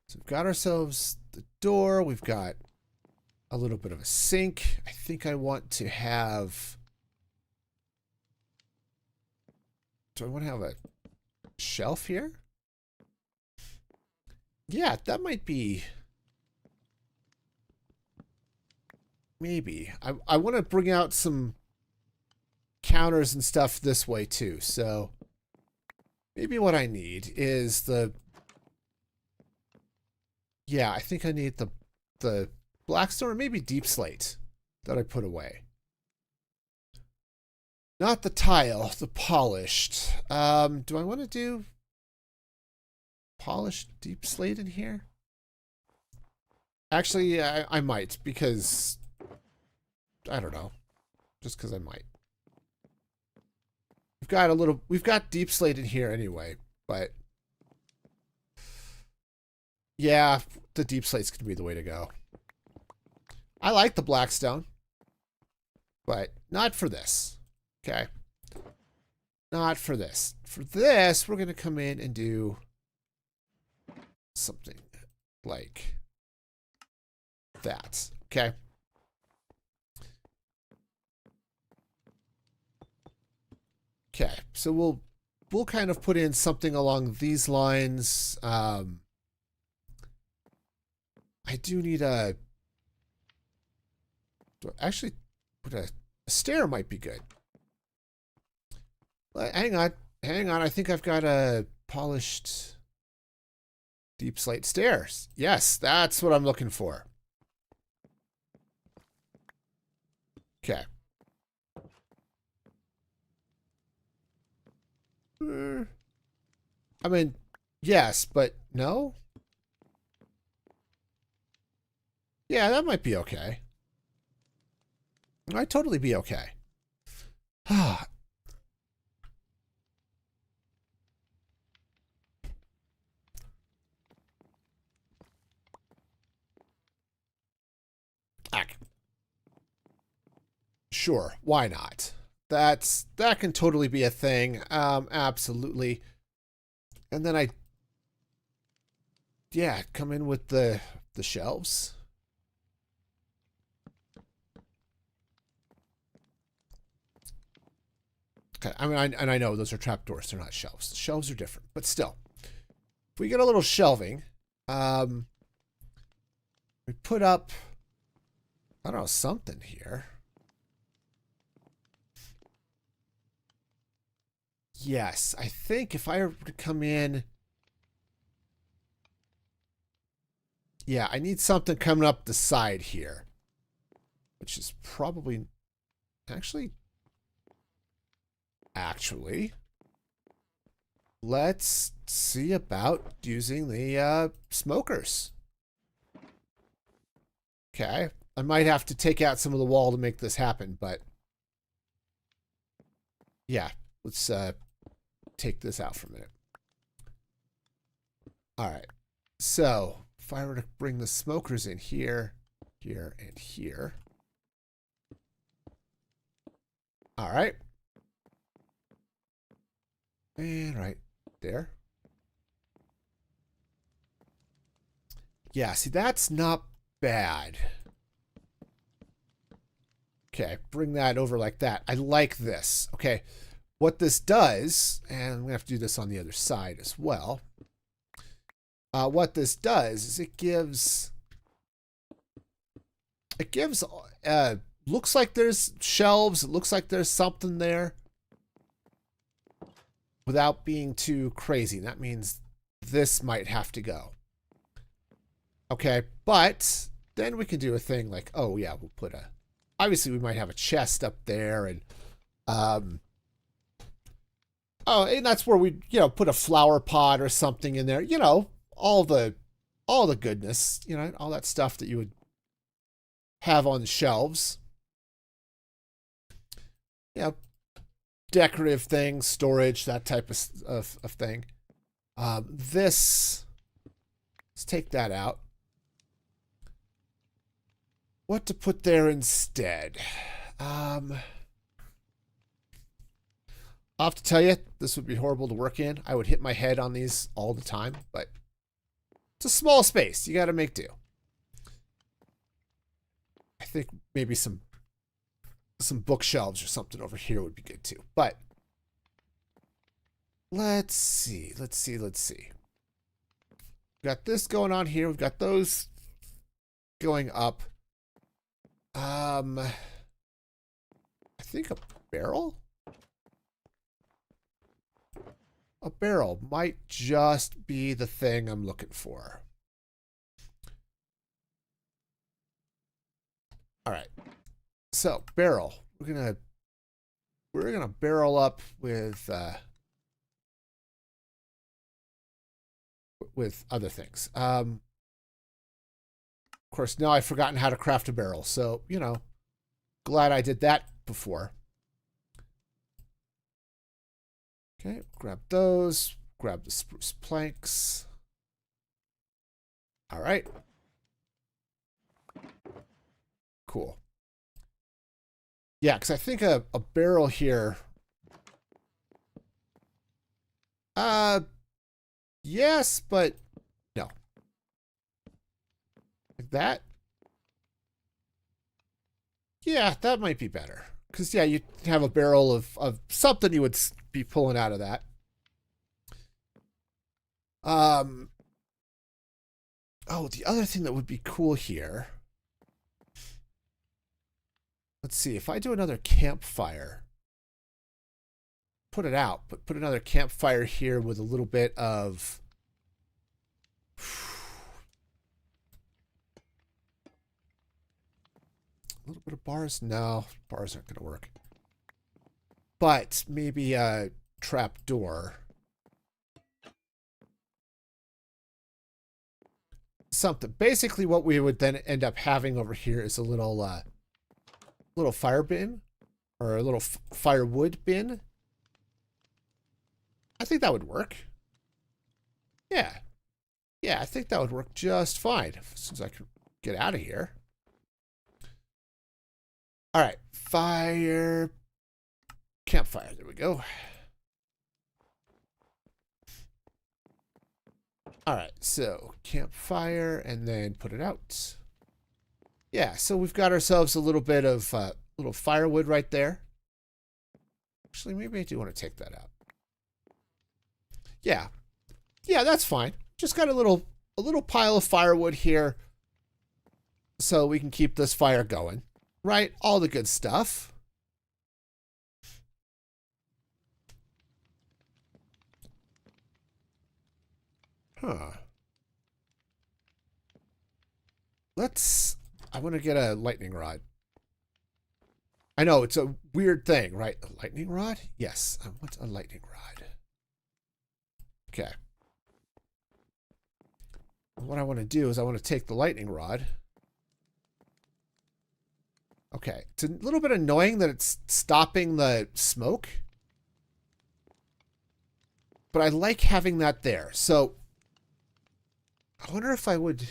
So we've got ourselves the door. We've got a little bit of a sink. I think I want to have... Do I want to have a shelf here? Yeah, that might be... Maybe. I want to bring out some counters and stuff this way too. So maybe what I need is the... Yeah, I think I need the blackstone or maybe deep slate that I put away. Not the tile, the polished. Do I want to do polished deep slate in here? Actually, I might, because I don't know. Just because I might. We've got deep slate in here anyway, but yeah, the deep slate's gonna be the way to go. I like the blackstone, but not for this. Okay. Not for this. For this, we're gonna come in and do something like that. Okay. Okay, so we'll kind of put in something along these lines. I do need a... Actually, put a stair might be good. Hang on. I think I've got a polished deep slate stairs. Yes, that's what I'm looking for. Okay. I mean, yes, but no? Yeah, that might be okay. Might totally be okay. Sure, why not? That can totally be a thing. Absolutely. And then yeah, come in with the shelves. Okay, I mean, and I know those are trapdoors, they're not shelves. The shelves are different, but still. If we get a little shelving, we put up, I don't know, something here. Yes, I think if I were to come in... Yeah, I need something coming up the side here. Which is probably... Actually, let's see about using the smokers. Okay, I might have to take out some of the wall to make this happen, but... Yeah, let's... take this out for a minute. All right. So if I were to bring the smokers in here, here, and here. All right. And right there. Yeah, see, that's not bad. Okay, bring that over like that. I like this. Okay. What this does, and I'm going to have to do this on the other side as well. What this does is it gives, looks like there's shelves. It looks like there's something there without being too crazy. That means this might have to go. Okay, but then we can do a thing like, oh yeah, we'll put a, obviously we might have a chest up there and, Oh, and that's where we, put a flower pot or something in there. All the goodness, all that stuff that you would have on the shelves. Decorative things, storage, that type of thing. Let's take that out. What to put there instead? I'll have to tell you, this would be horrible to work in. I would hit my head on these all the time, but it's a small space. You got to make do. I think maybe some bookshelves or something over here would be good too. But let's see. We've got this going on here. We've got those going up. I think a barrel? A barrel might just be the thing I'm looking for. All right. So, barrel. We're gonna barrel up with other things. Of course, now I've forgotten how to craft a barrel, so glad I did that before. Okay, grab those. Grab the spruce planks. All right. Cool. Yeah, because I think a barrel here. Yes, but no. Like that? Yeah, that might be better. Because, yeah, you have a barrel of something you would be pulling out of that. Oh, the other thing that would be cool here. Let's see, if I do another campfire, put it out, but put another campfire here with a little bit of... A little bit of bars? No, bars aren't going to work. But maybe a trap door. Something. Basically what we would then end up having over here is a little fire bin, or a little firewood bin. I think that would work. Yeah. Yeah, I think that would work just fine as soon as I can get out of here. All right, campfire, there we go. All right, so campfire and then put it out. Yeah, so we've got ourselves a little bit of little firewood right there. Actually, maybe I do want to take that out. Yeah. Yeah, that's fine. Just got a little pile of firewood here so we can keep this fire going. Right? All the good stuff. Huh. I want to get a lightning rod. I know, it's a weird thing, right? A lightning rod? Yes, I want a lightning rod. Okay. What I want to do is I want to take the lightning rod. Okay, it's a little bit annoying that it's stopping the smoke. But I like having that there. So I wonder if it would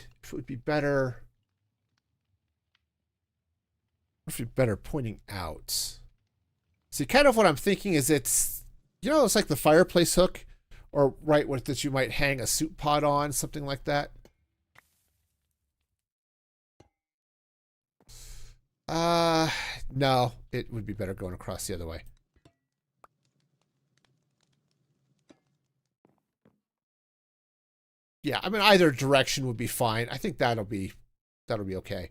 be better. If it'd be better pointing out. See, kind of what I'm thinking is it's like the fireplace hook, or right with that you might hang a soup pot on, something like that. No, it would be better going across the other way. Yeah, I mean, either direction would be fine. I think that'll be okay.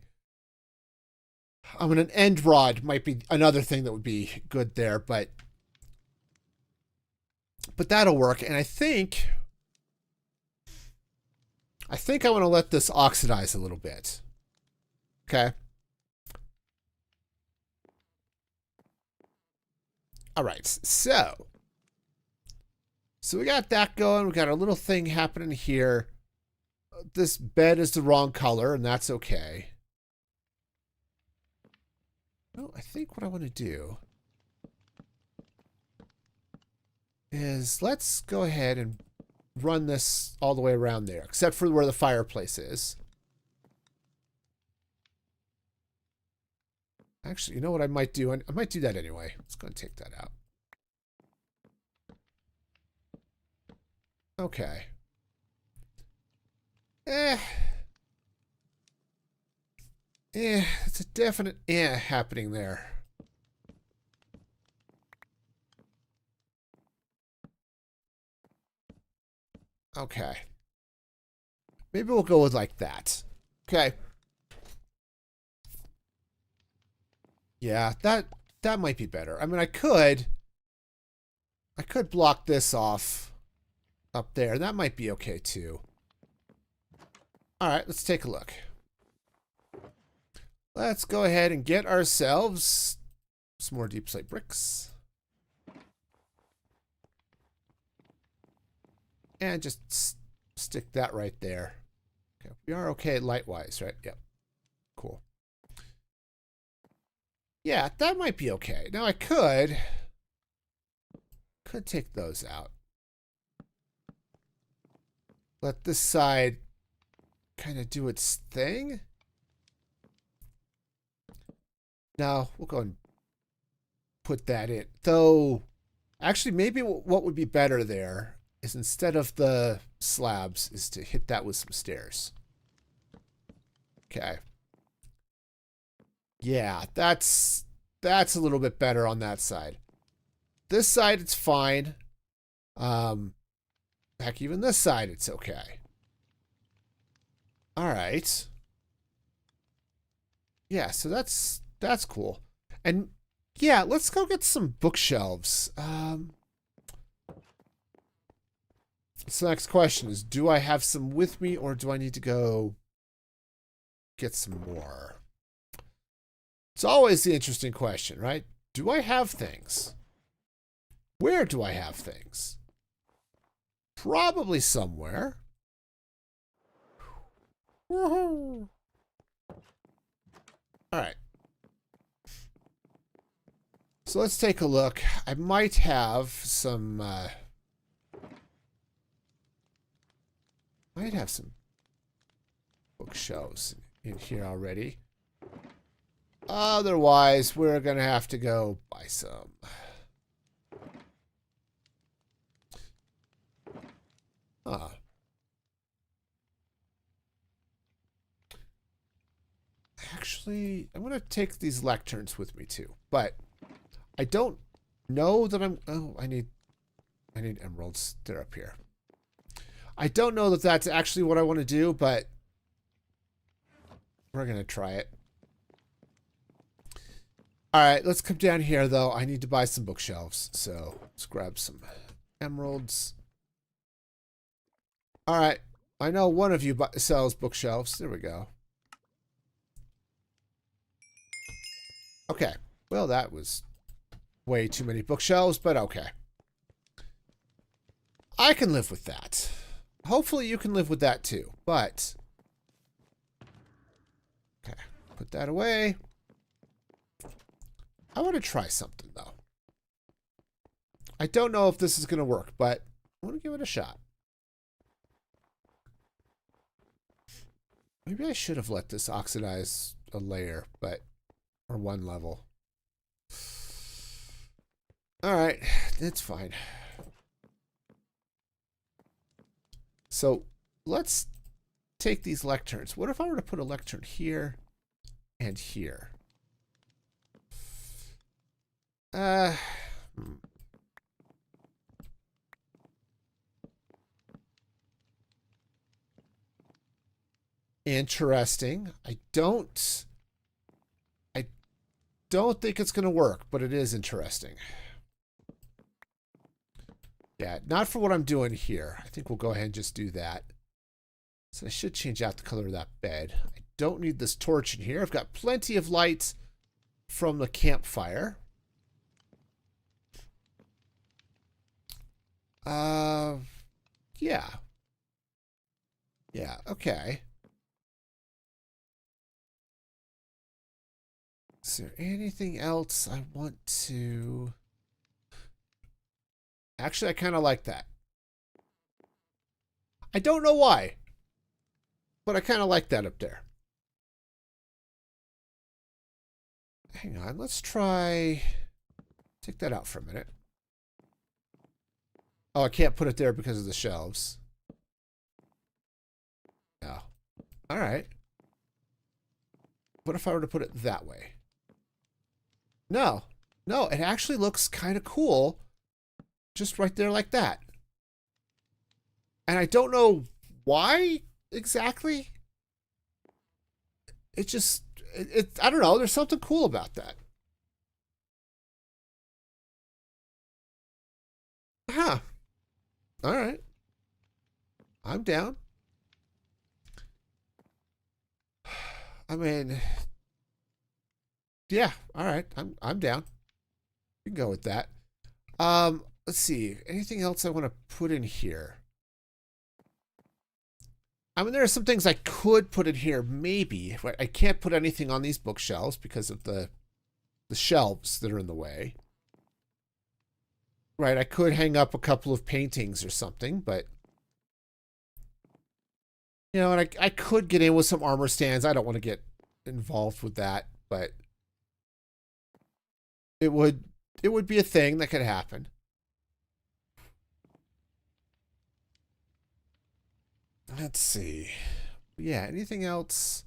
I mean, an end rod might be another thing that would be good there, but that'll work. And I think I want to let this oxidize a little bit. Okay. All right. So So we got that going. We got our little thing happening here. This bed is the wrong color, and that's okay. No, I think what I want to do is let's go ahead and run this all the way around there, except for where the fireplace is. Actually, you know what I might do? I might do that anyway. Let's go and take that out. Okay. It's a definite happening there. Okay. Maybe we'll go with like that. Okay. Yeah, that might be better. I mean, I could block this off up there. That might be okay too. All right, let's take a look. Let's go ahead and get ourselves some more deep slate bricks. And just stick that right there. Okay, we are okay light-wise, right? Yep. Cool. Yeah, that might be okay. Now I could take those out. Let this side kind of do its thing. Now we'll go and put that in. Though, actually, maybe what would be better there is instead of the slabs is to hit that with some stairs. Okay. Yeah, that's a little bit better on that side. This side, it's fine. Heck, even this side, it's okay. All right. Yeah, so that's cool. And yeah, let's go get some bookshelves. So the next question is, do I have some with me or do I need to go get some more? It's always the interesting question, right? Do I have things? Where do I have things? Probably somewhere. Woohoo! All right. So let's take a look. I might have some bookshelves in here already. Otherwise, we're going to have to go buy some. Actually, I'm going to take these lecterns with me too. But I don't know that I'm... Oh, I need emeralds. They're up here. I don't know that that's actually what I want to do, but we're going to try it. All right, let's come down here, though. I need to buy some bookshelves, so let's grab some emeralds. All right, I know one of you sells bookshelves. There we go. Okay, well, that was way too many bookshelves, but okay. I can live with that. Hopefully you can live with that too, but... Okay, put that away. I want to try something, though. I don't know if this is going to work, but I want to give it a shot. Maybe I should have let this oxidize a layer, but... Or one level. Alright, it's fine. So, let's take these lecterns. What if I were to put a lectern here and here? Interesting. I don't think it's going to work, but it is interesting. Yeah, not for what I'm doing here. I think we'll go ahead and just do that. So I should change out the color of that bed. I don't need this torch in here. I've got plenty of light from the campfire. Yeah, Yeah. Yeah, okay. Is there anything else I want to... Actually, I kind of like that. I don't know why, but I kind of like that up there. Hang on, let's try... Take that out for a minute. Oh, I can't put it there because of the shelves. No. All right. What if I were to put it that way? No. No, it actually looks kind of cool. Just right there like that. And I don't know why exactly. It just... I don't know. There's something cool about that. Huh. All right. I'm down. I mean, yeah. All right. I'm down. You can go with that. Let's see. Anything else I want to put in here? I mean, there are some things I could put in here, maybe. I can't put anything on these bookshelves because of the shelves that are in the way. Right, I could hang up a couple of paintings or something, but... You know, and I could get in with some armor stands. I don't want to get involved with that, but... It would be a thing that could happen. Let's see. Yeah, anything else?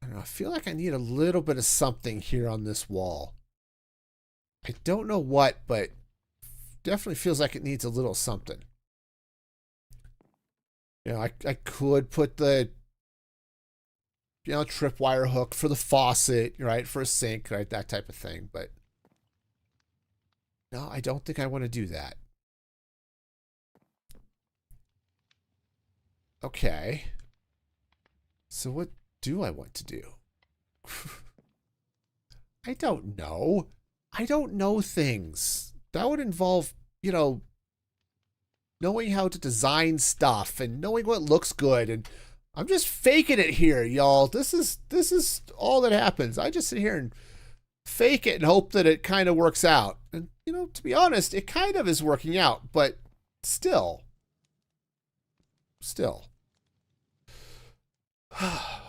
I don't know. I feel like I need a little bit of something here on this wall. I don't know what, but definitely feels like it needs a little something. You know, I could put the, you know, tripwire hook for the faucet, right? For a sink, right? That type of thing. But no, I don't think I want to do that. Okay. So what do I want to do? I don't know. I don't know things. That would involve, you know, knowing how to design stuff and knowing what looks good. And I'm just faking it here, y'all. This is all that happens. I just sit here and fake it and hope that it kind of works out. And, you know, to be honest, it kind of is working out, but still.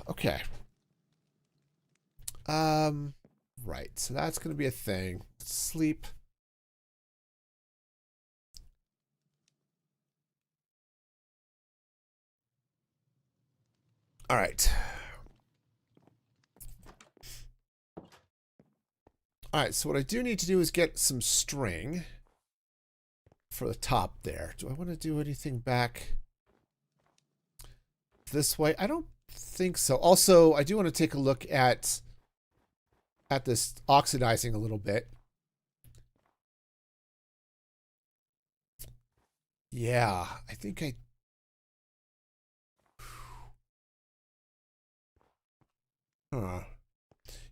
Okay. Right. So that's going to be a thing. Sleep. All right. All right. So what I do need to do is get some string for the top there. Do I want to do anything back this way? I don't think so. Also, I do want to take a look at this oxidizing a little bit. Yeah, I think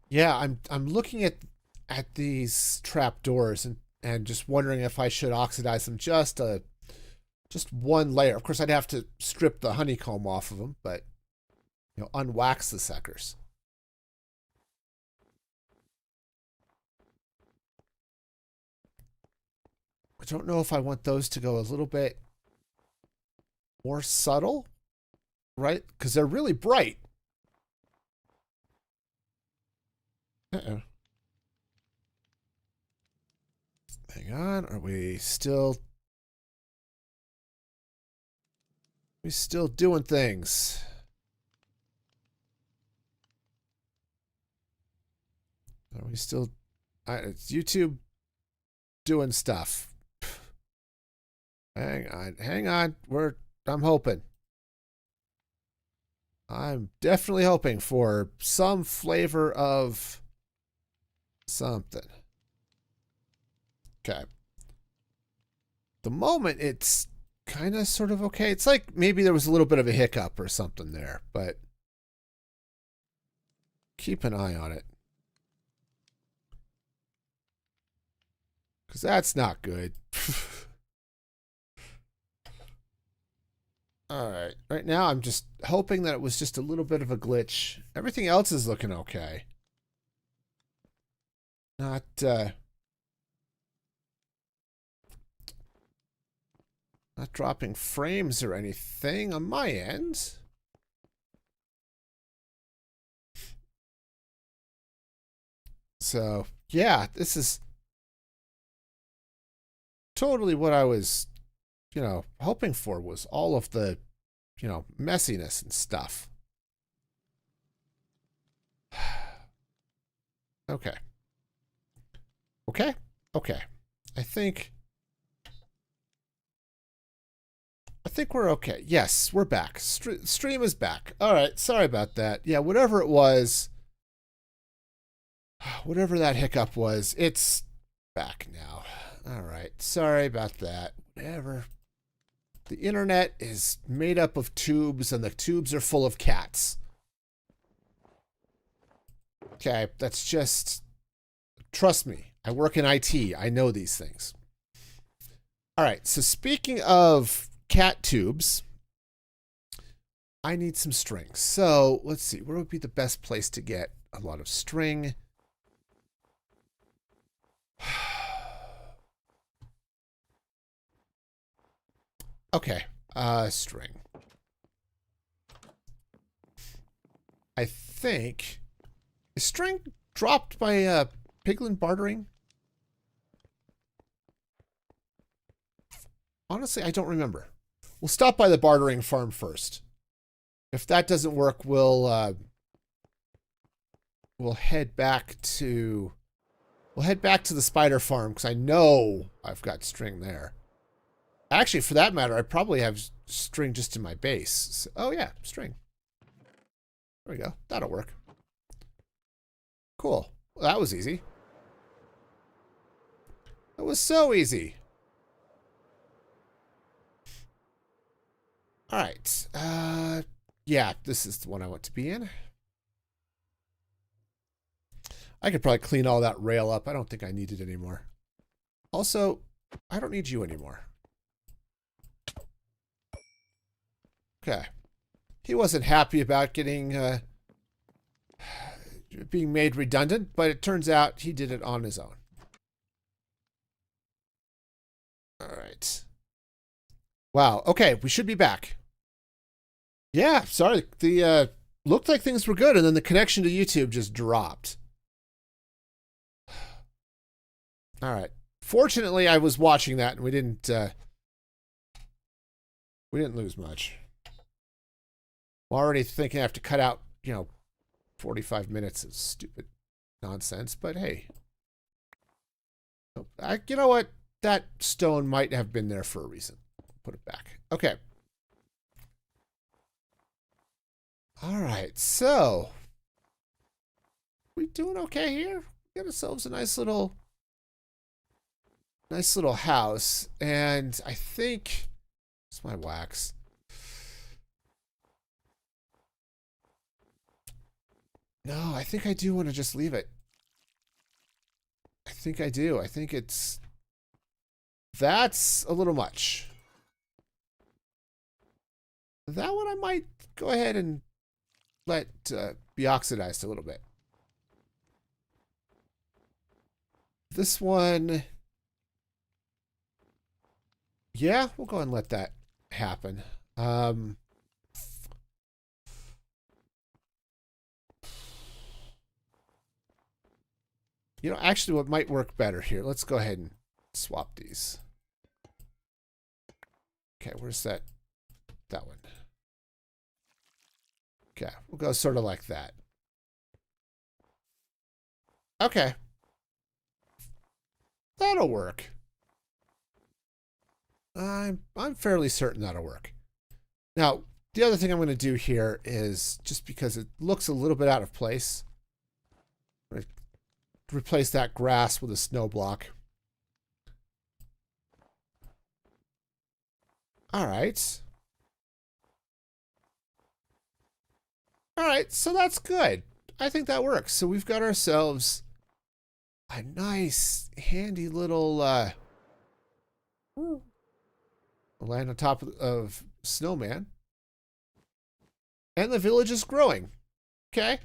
yeah, I'm looking at these trap doors and just wondering if I should oxidize them just one layer. Of course, I'd have to strip the honeycomb off of them, but you know, unwax the suckers. I don't know if I want those to go a little bit more subtle, right? Because they're really bright. Uh-oh. Hang on, are we still doing things? Are we still it's YouTube doing stuff. Hang on. I'm hoping. I'm definitely hoping for some flavor of something. Okay. The moment it's kind of sort of okay. It's like maybe there was a little bit of a hiccup or something there, but keep an eye on it. Because that's not good. All right. Right now, I'm just hoping that it was just a little bit of a glitch. Everything else is looking okay. Not, not dropping frames or anything on my end. So, yeah, this is totally what I was, hoping for was all of the, messiness and stuff. Okay. Okay. Okay. I think we're okay. Yes, we're back. Stream is back. All right. Sorry about that. Yeah, whatever it was, whatever that hiccup was, it's back now. All right. Sorry about that. Whatever. The internet is made up of tubes, and the tubes are full of cats. Okay, that's just... Trust me. I work in IT. I know these things. All right, so speaking of cat tubes, I need some string. So let's see, where would be the best place to get a lot of string? Okay, string. I think... Is string dropped by piglin bartering? Honestly, I don't remember. We'll stop by the bartering farm first. If that doesn't work, we'll head back to the spider farm because I know I've got string there. Actually, for that matter, I probably have string just in my base. So, oh yeah, string. There we go. That'll work. Cool. Well, that was easy. That was so easy. All right. Yeah, this is the one I want to be in. I could probably clean all that rail up. I don't think I need it anymore. Also, I don't need you anymore. Okay. He wasn't happy about getting being made redundant, but it turns out he did it on his own. All right. Wow. Okay, we should be back. Yeah, sorry. The looked like things were good, and then the connection to YouTube just dropped. All right. Fortunately, I was watching that, and we didn't lose much. I'm already thinking I have to cut out, 45 minutes of stupid nonsense, but hey. You know what? That stone might have been there for a reason. Put it back. Okay. All right, so we doing okay here? We got ourselves a nice little house, and I think it's my wax. No, I think I do want to just leave it. I think I do. I think that's a little much. That one I might go ahead and let be oxidized a little bit. This one, yeah, we'll go ahead and let that happen. Actually what might work better here, let's go ahead and swap these. Okay, where's that one? Okay, we'll go sort of like that. Okay. That'll work. I'm fairly certain that'll work. Now, the other thing I'm going to do here is, just because it looks a little bit out of place, I'm going to replace that grass with a snow block. All right. All right, so that's good. I think that works. So we've got ourselves a nice, handy little land on top of Snowman. And the village is growing. Okay.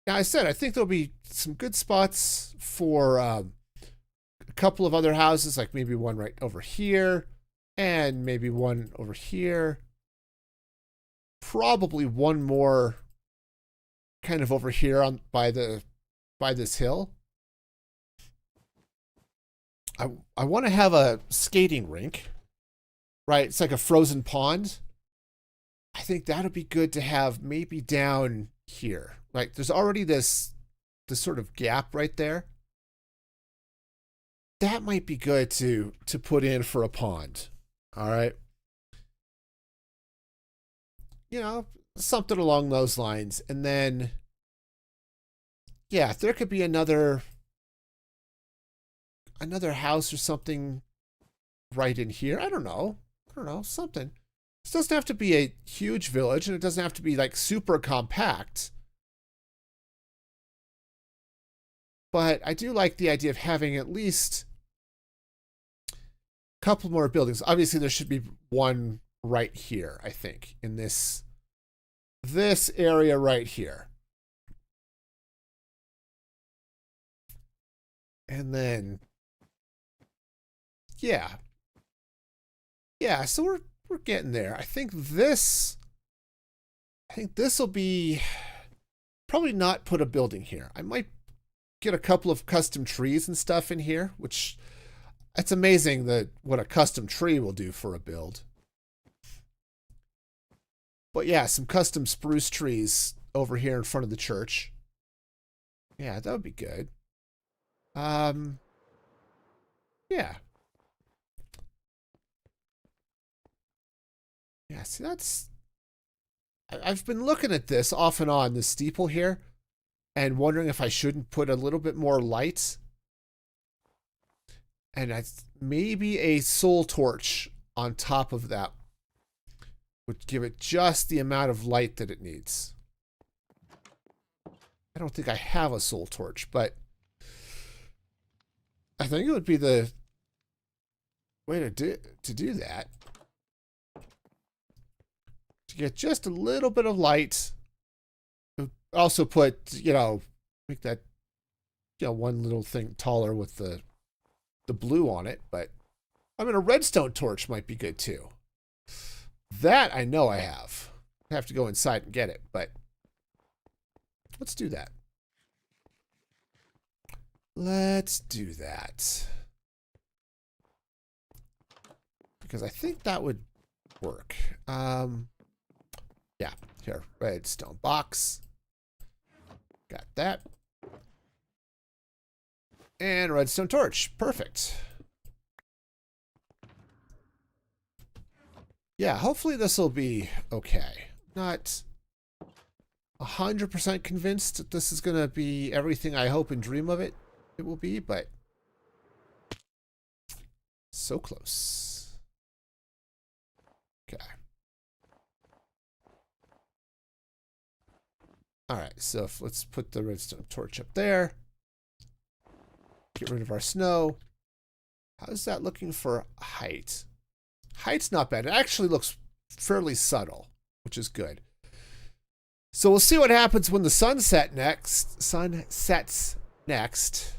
Now, I said, I think there'll be some good spots for a couple of other houses, like maybe one right over here and maybe one over here. Probably one more kind of over here on by this hill. I want to have a skating rink, right? It's like a frozen pond. I think that'd be good to have maybe down here. Right? There's already this sort of gap right there. That might be good to put in for a pond. All right. You know, something along those lines. And then yeah, if there could be another house or something right in here. I don't know. Something. This doesn't have to be a huge village, and it doesn't have to be like super compact. But I do like the idea of having at least a couple more buildings. Obviously, there should be one right here, I think, in this area right here. And then yeah. Yeah, so we're getting there. I think this will be probably not put a building here. I might get a couple of custom trees and stuff in here, which it's amazing that what a custom tree will do for a build. But yeah, some custom spruce trees over here in front of the church. Yeah, that would be good. Yeah. Yeah, see that's I've been looking at this off and on, this steeple here, and wondering if I shouldn't put a little bit more light. And maybe a soul torch on top of that would give it just the amount of light that it needs. I don't think I have a soul torch, but I think it would be the way to do that. To get just a little bit of light. Also put, make that, one little thing taller with the blue on it. But I mean, a redstone torch might be good too. That I know I have. I have to go inside and get it, but let's do that. Let's do that. Because I think that would work. Yeah, here, redstone box. Got that. And redstone torch. Perfect. Yeah, hopefully this will be okay. Not 100% convinced that this is going to be everything I hope and dream of it will be, but so close. Okay. All right, so let's put the redstone torch up there. Get rid of our snow. How's that looking for height? Height's not bad. It actually looks fairly subtle, which is good. So we'll see what happens when the sun sets next.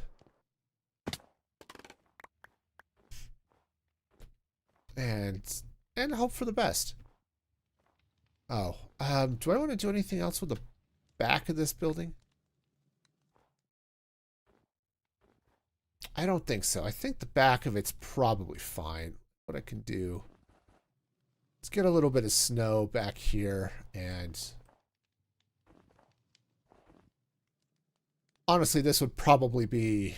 And hope for the best. Oh, do I want to do anything else with the back of this building? I don't think so. I think the back of it's probably fine. What I can do, let's get a little bit of snow back here, and honestly, this would probably be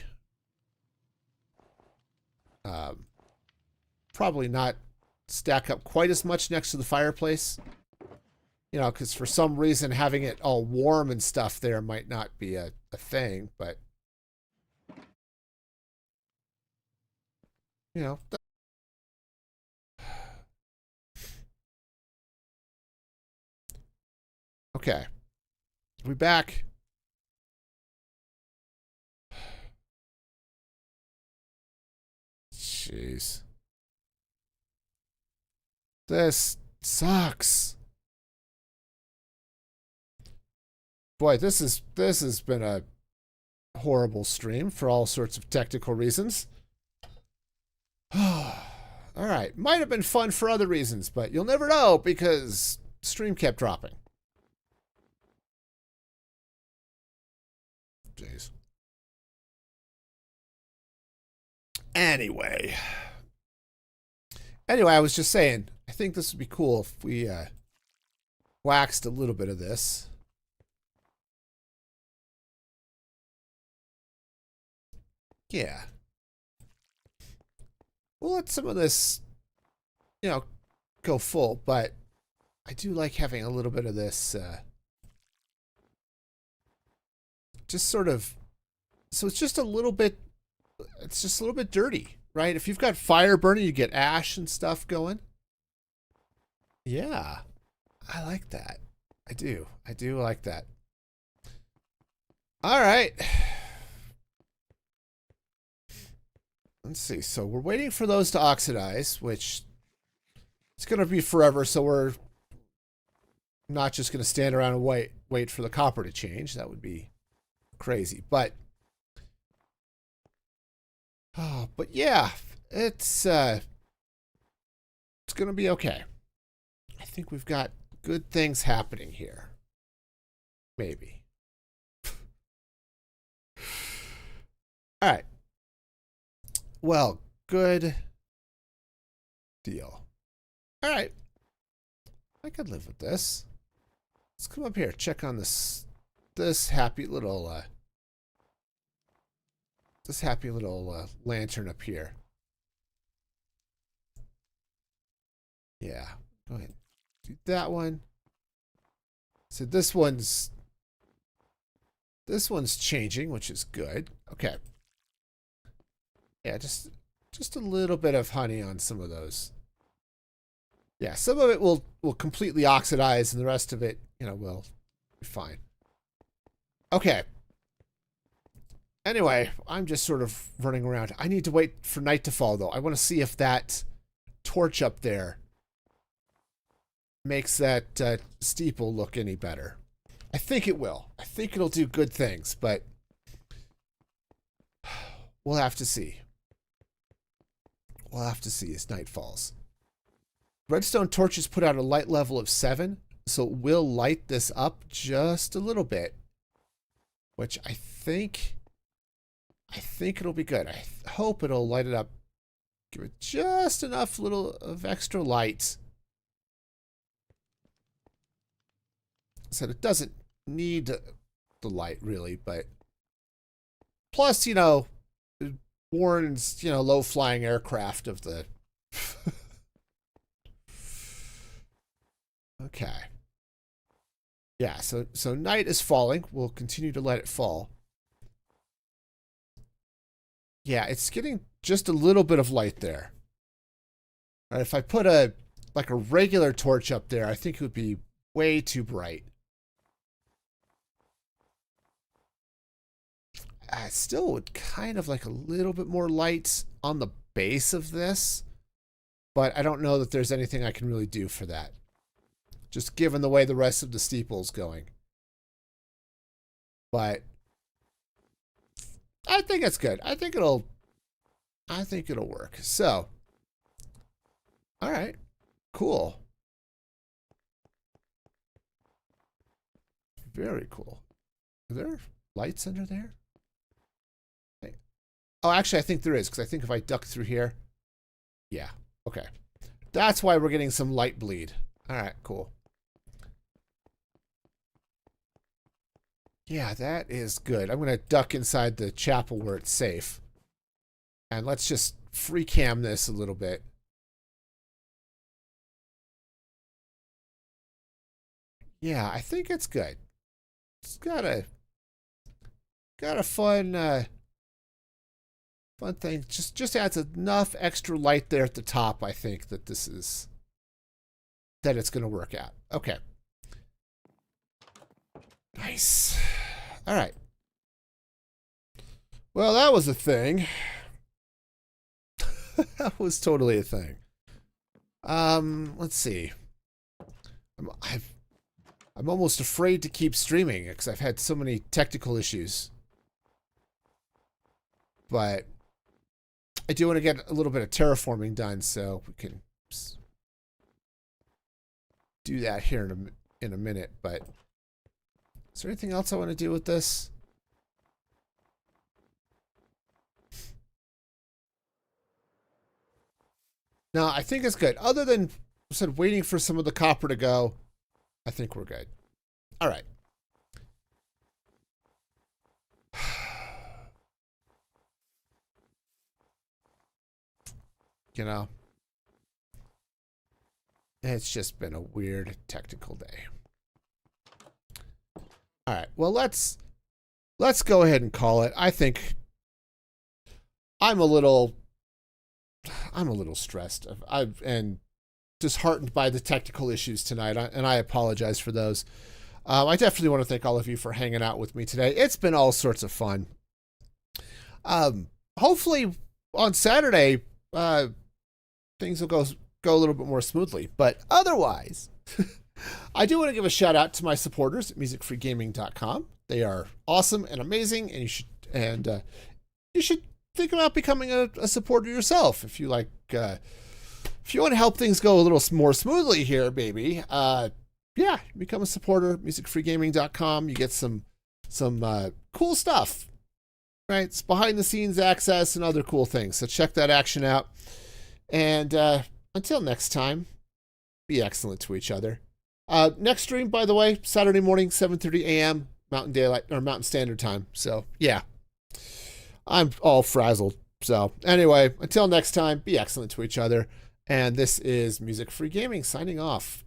probably not stack up quite as much next to the fireplace. Because for some reason having it all warm and stuff there might not be a thing, but okay. We back. Jeez. This sucks. Boy, this has been a horrible stream for all sorts of technical reasons. All right, might have been fun for other reasons, but you'll never know because stream kept dropping. Jeez. Anyway, I was just saying, I think this would be cool if we waxed a little bit of this. Yeah. We'll let some of this, you know, go full, but I do like having a little bit of this, just sort of, so it's just a little bit, it's just a little bit dirty, right? If you've got fire burning, you get ash and stuff going. Yeah, I like that. I do like that. All right. Let's see. So we're waiting for those to oxidize, which it's going to be forever. So we're not just going to stand around and wait for the copper to change. That would be crazy. But yeah, it's going to be okay. I think we've got good things happening here. Maybe. All right. Well, good deal. All right. I could live with this. Let's come up here, check on this happy little lantern up here. Yeah. Go ahead. Do that one. So this one's changing, which is good. Okay. Yeah, just a little bit of honey on some of those. Yeah, some of it will completely oxidize, and the rest of it, will be fine. Okay. Anyway, I'm just sort of running around. I need to wait for night to fall, though. I want to see if that torch up there makes that steeple look any better. I think it will. I think it'll do good things, but we'll have to see. We'll have to see as night falls. Redstone torches put out a light level of 7, so it will light this up just a little bit, which I think it'll be good. I hope it'll light it up, give it just enough little of extra light so it doesn't need the light really, but plus, it warns, low-flying aircraft of the okay. Yeah, so night is falling. We'll continue to let it fall. Yeah, it's getting just a little bit of light there. Right, if I put a regular torch up there, I think it would be way too bright. I still would kind of like a little bit more light on the base of this, but I don't know that there's anything I can really do for that. Just given the way the rest of the steeple's going. But I think it's good. I think it'll work. So, all right, cool. Very cool. Are there lights under there? Oh, actually, I think there is, because I think if I duck through here, yeah, okay. That's why we're getting some light bleed. All right, cool. Yeah, that is good. I'm going to duck inside the chapel where it's safe. And let's just free cam this a little bit. Yeah, I think it's good. It's got a fun fun thing. Just adds enough extra light there at the top, I think, that it's going to work out. Okay. Nice. All right. Well, that was a thing. That was totally a thing. Let's see. I'm almost afraid to keep streaming because I've had so many technical issues. But I do want to get a little bit of terraforming done, so we can do that here in a minute. But is there anything else I want to do with this? No, I think it's good. Other than, I said, waiting for some of the copper to go, I think we're good. All right. You know, it's just been a weird technical day. All right. Well, let's go ahead and call it. I think I'm a little stressed. And disheartened by the technical issues tonight, and I apologize for those. I definitely want to thank all of you for hanging out with me today. It's been all sorts of fun. Hopefully on Saturday, things will go a little bit more smoothly. But otherwise, I do want to give a shout out to my supporters at musicfreegaming.com. They are awesome and amazing, and you should think about becoming a supporter yourself if you like. If you want to help things go a little more smoothly here, baby, yeah, become a supporter, musicfreegaming.com. You get some cool stuff, right? It's behind the scenes access and other cool things. So check that action out. And until next time, be excellent to each other. Next stream, by the way, Saturday morning, 7:30 a.m. Mountain Standard Time. So yeah, I'm all frazzled. So anyway, until next time, be excellent to each other. And this is Music Free Gaming signing off.